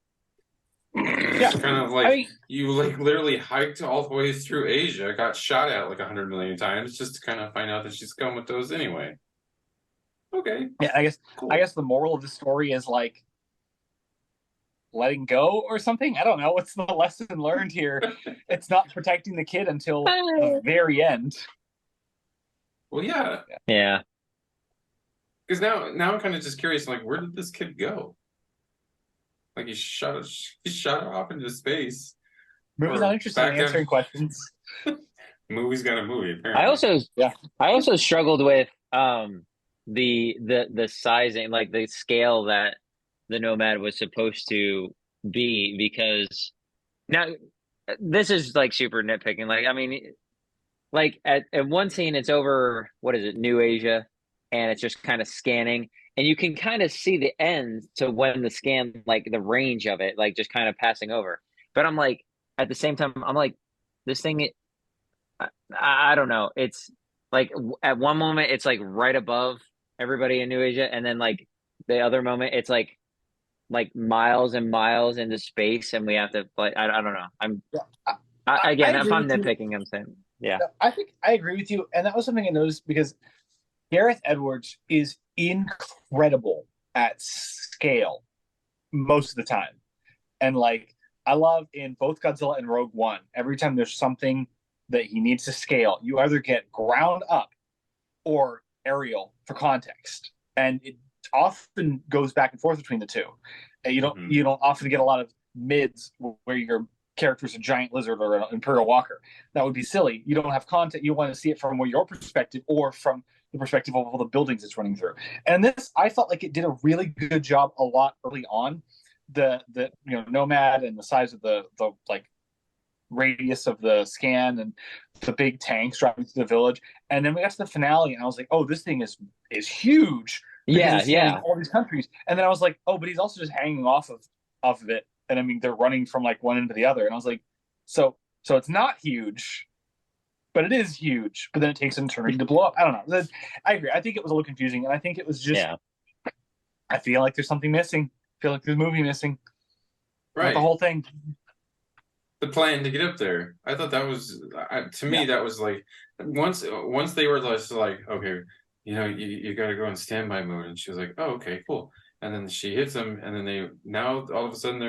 You Yeah, just kind of you like literally hiked all the way through Asia, got shot at like 100 million times just to kind of find out that she's comatose anyway. Okay, yeah. cool. I guess the moral of the story is like letting go or something. I don't know. What's the lesson learned here? It's not protecting the kid until the very end. Well, yeah, Yeah. because now I'm kind of just curious, like, where did this kid go? Like he shot her off into space, Movie's not or interested in back down. answering questions. Movie's got a movie I apparently. also Yeah. I also struggled with the sizing, like the scale that the Nomad was supposed to be, because now this is like super nitpicking. Like, I mean, like at one scene it's over, what is it, New Asia, and it's just kind of scanning, and you can kind of see the end to when the scan, like the range of it, like just kind of passing over. But I'm like, at the same time, I'm like, this thing, I, I don't know. It's like at one moment it's like right above everybody in New Asia, and then like the other moment it's like miles and miles into space, and we have to like, I don't know. Yeah. I Again, if agree I'm with you. nitpicking, I'm saying, yeah. I think I agree with you, and that was something I noticed because Gareth Edwards is incredible at scale most of the time. And like I love in both Godzilla and Rogue One, every time there's something that he needs to scale, you either get ground up or aerial for context. And it often goes back and forth between the two. And you don't often get a lot of mids where your character's a giant lizard or an Imperial Walker. That would be silly. You don't have content. You want to see it from your perspective or from the perspective of all the buildings it's running through. And this, I felt like it did a really good job a lot early on. The Nomad and the size of the like radius of the scan and the big tanks driving through the village. And then we got to the finale, and I was like, "Oh, this thing is huge because Yeah, it's scanning yeah. all these countries." And then I was like, "Oh, but he's also just hanging off of it." And I mean, they're running from like one end to the other. And I was like, "So it's not huge, but it is huge." But then it takes an eternity to blow up. I don't know. I agree. I think it was a little confusing, and I think it was just. Yeah. I feel like there's something missing. I feel like there's a movie missing. Not the Right. whole thing. The plan to get up there. I thought that was to me that was like once they were just like, okay, you got to go in standby mode, and she was like, oh, okay, cool. And then she hits them, and then they now all of a sudden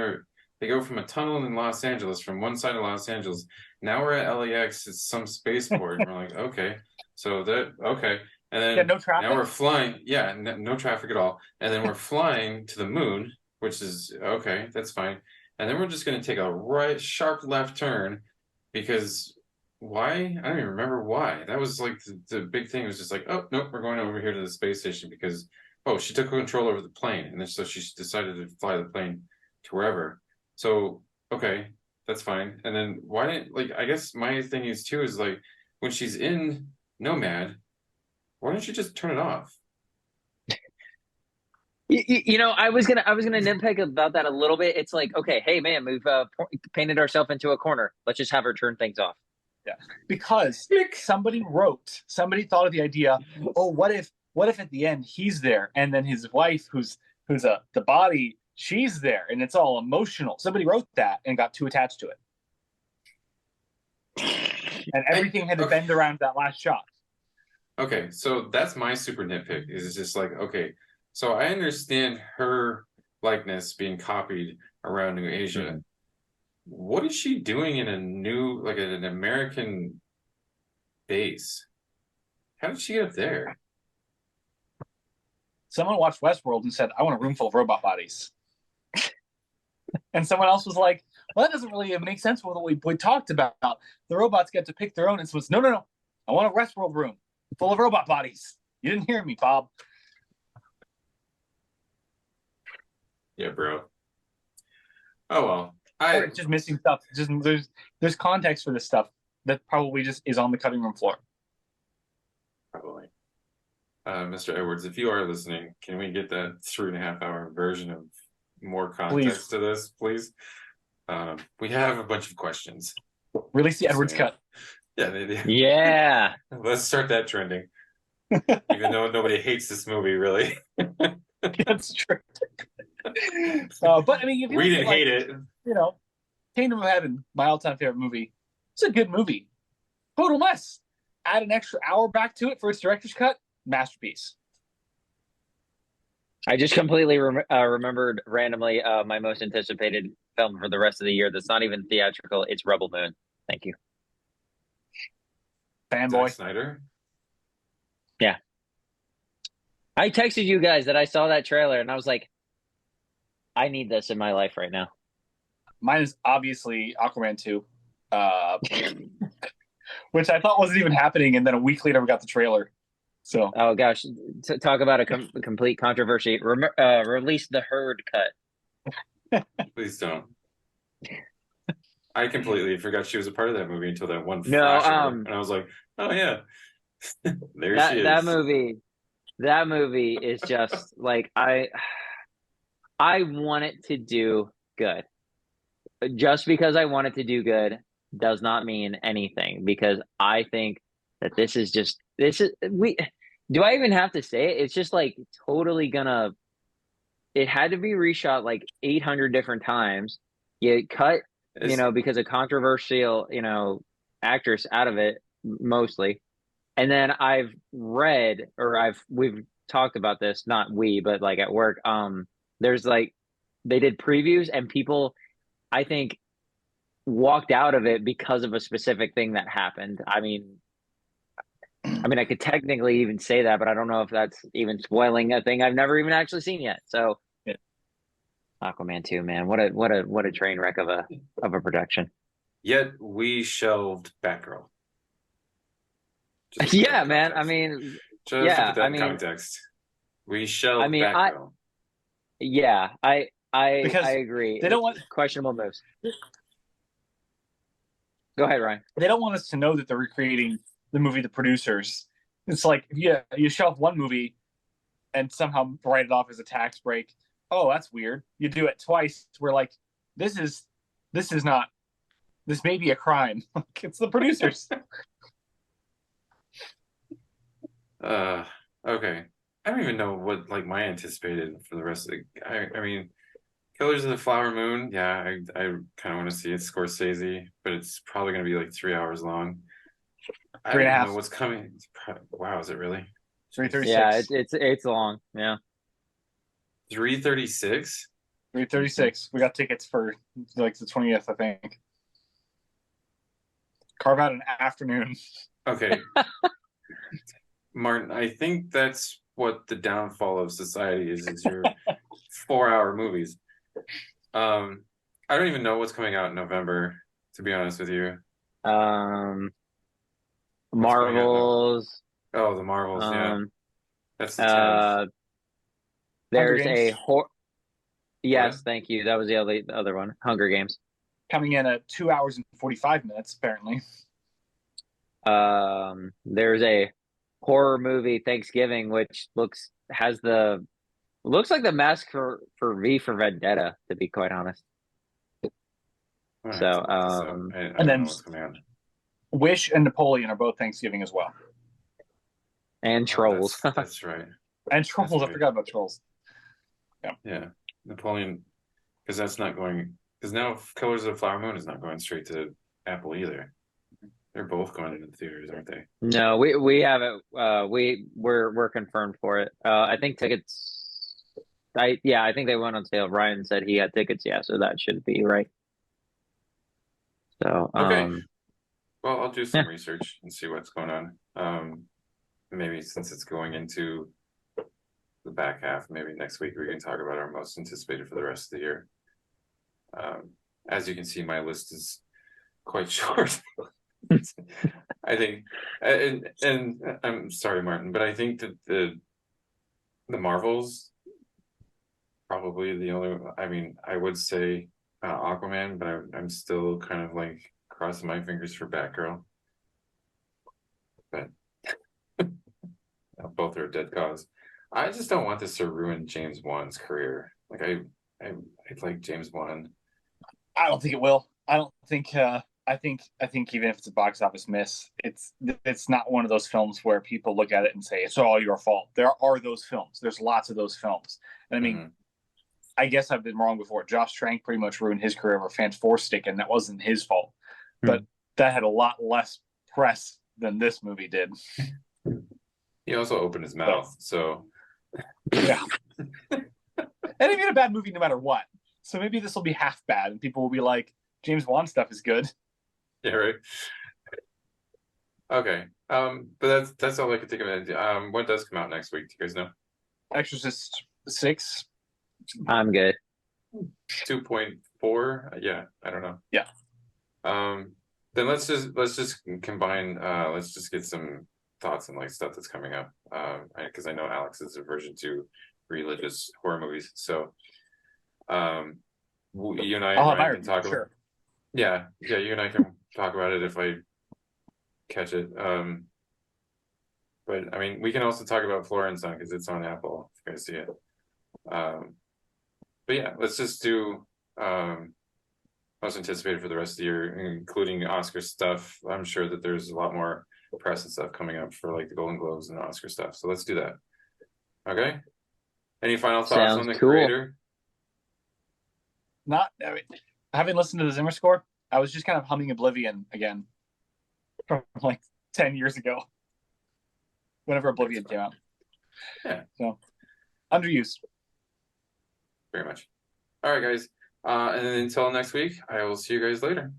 they go from a tunnel in Los Angeles, from one side of Los Angeles. Now we're at LAX. It's some spaceport. And we're like, okay, so that okay. And then No traffic. now we're flying. Yeah, no traffic at all. And then we're flying to the moon, which is okay. That's fine. And then we're just going to take a sharp left turn because why? I don't even remember why. That was like the big thing. It was just like, oh, nope, we're going over here to the space station because, oh, she took control over the plane. And then so she decided to fly the plane to wherever. So, okay, that's fine. And then why didn't, like, I guess my thing is too, is like when she's in Nomad, why don't you just turn it off? I was gonna nitpick about that a little bit. It's like, okay, hey man, we've painted ourselves into a corner. Let's just have her turn things off. Yeah, because somebody thought of the idea. Oh, what if at the end he's there, and then his wife, who's the body, she's there, and it's all emotional. Somebody wrote that and got too attached to it, and everything had to bend around that last shot. Okay, so that's my super nitpick. Is just like, okay, so I understand her likeness being copied around New Asia. Mm-hmm. What is she doing in an American base? How did she get up there? Someone watched Westworld and said, I want a room full of robot bodies. And someone else was like, well, that doesn't really make sense with what we talked about. The robots get to pick their own. And so it's, no. I want a Westworld room full of robot bodies. You didn't hear me, Bob. Yeah, bro. Oh, well. It's just missing stuff. Just there's context for this stuff that probably just is on the cutting room floor. Probably. Mr. Edwards, if you are listening, can we get that 3.5-hour version of more context to this, please? We have a bunch of questions. Release the Edwards cut. Yeah, they do. Yeah. Let's start that trending. Even though nobody hates this movie, really. That's true. But I mean, if you We look at didn't hate it. Kingdom of Heaven, my all-time favorite movie. It's a good movie. Total mess. Add an extra hour back to it for its director's cut. Masterpiece. I just completely remembered randomly my most anticipated film for the rest of the year that's not even theatrical. It's Rebel Moon. Thank you. Zack Fanboy. Snyder. Yeah. I texted you guys that I saw that trailer and I was like, I need this in my life right now. Mine is obviously Aquaman 2, which I thought wasn't even happening, and then a week later we got the trailer. So, oh gosh, talk about a complete controversy. Release the Herd cut. Please don't. I completely forgot she was a part of that movie until that one No, flash, and I was like, oh yeah, there she is. That movie is just like I want it to do good. Just because I want it to do good does not mean anything, because I think that this is do I even have to say it? It's just like totally gonna, it had to be reshot like 800 different times. You cut, because of controversial, actress out of it mostly. And then I've read, or we've talked about this, not we, but like at work, there's like, they did previews and people, I think, walked out of it because of a specific thing that happened. I mean, I could technically even say that, but I don't know if that's even spoiling a thing I've never even actually seen yet. So, yeah. Aquaman 2, man, what a train wreck of a production. Yet we shelved Batgirl. Yeah, man. I mean, just to put that in context, we shelved Batgirl. I agree. They don't want questionable moves. Go ahead, Ryan. They don't want us to know that they're recreating the movie The Producers. It's like, yeah, you shelf one movie and somehow write it off as a tax break. Oh, that's weird. You do it twice. We're like, this may be a crime. It's The Producers. Okay. I don't even know what like my anticipated for the rest of the. I mean, Killers of the Flower Moon. Yeah, I kind of want to see it. Scorsese, but it's probably going to be like 3 hours long. I don't know what's coming. Wow, is it really? 3:36. Yeah, it's long. Yeah. 3:36. 3:36. We got tickets for like the 20th, I think. Carve out an afternoon. Okay. Martin, I think that's what the downfall of society is your 4-hour movies. I don't even know what's coming out in November, to be honest with you. Marvels. Oh, the Marvels, yeah. That's the 10th. There's a yes, thank you. That was the other one. Hunger Games. Coming in at 2 hours and 45 minutes, apparently. There's a horror movie, Thanksgiving, which looks like the mask for V for Vendetta, to be quite honest. Right, so and then Wish and Napoleon are both Thanksgiving as well. And Trolls. That's right. And Trolls, I forgot about Trolls. Yeah. Napoleon, because that's not going, because now Killers of the Flower Moon is not going straight to Apple either. They're both going into the theaters, aren't they? No, we haven't. We're confirmed for it. I think tickets. I think they went on sale. Ryan said he had tickets. Yeah, so that should be right. So okay. Well, I'll do some research and see what's going on. Maybe since it's going into the back half, maybe next week we can talk about our most anticipated for the rest of the year. As you can see, my list is quite short. I think, and I'm sorry, Martin, but I think that the Marvels probably the only. I mean, I would say Aquaman, but I'm still kind of like crossing my fingers for Batgirl. But both are a dead cause. I just don't want this to ruin James Wan's career. Like I like James Wan. I don't think it will. I don't think. I think even if it's a box office miss, it's not one of those films where people look at it and say it's all your fault. There are those films. There's lots of those films. And I mean, I guess I've been wrong before. Josh Trank pretty much ruined his career over Fantastic, and that wasn't his fault. But that had a lot less press than this movie did. He also opened his mouth, so yeah. And he made a bad movie no matter what. So maybe this will be half bad, and people will be like, James Wan stuff is good. Yeah, right. Okay. But that's all I could think of it. What does come out next week? Do you guys know? Exorcist 6. I'm good. 2.4. Yeah, I don't know. Yeah. Then let's just combine. Let's just get some thoughts on like stuff that's coming up. Because I know Alex is aversion to religious horror movies. So, you and I, Ryan, can talk about. Sure. Yeah, you and I can talk about it if I catch it. But I mean, we can also talk about Florence on because it's on Apple. If you guys see it. But yeah, let's just do most anticipated for the rest of the year, including Oscar stuff. I'm sure that there's a lot more press and stuff coming up for like the Golden Globes and the Oscar stuff. So let's do that. Okay. Any final thoughts on the creator? Not, I mean, having listened to the Zimmer score, I was just kind of humming Oblivion again from like 10 years ago. Whenever Oblivion came out. Yeah. So underused. Very much. All right, guys. And then until next week, I will see you guys later.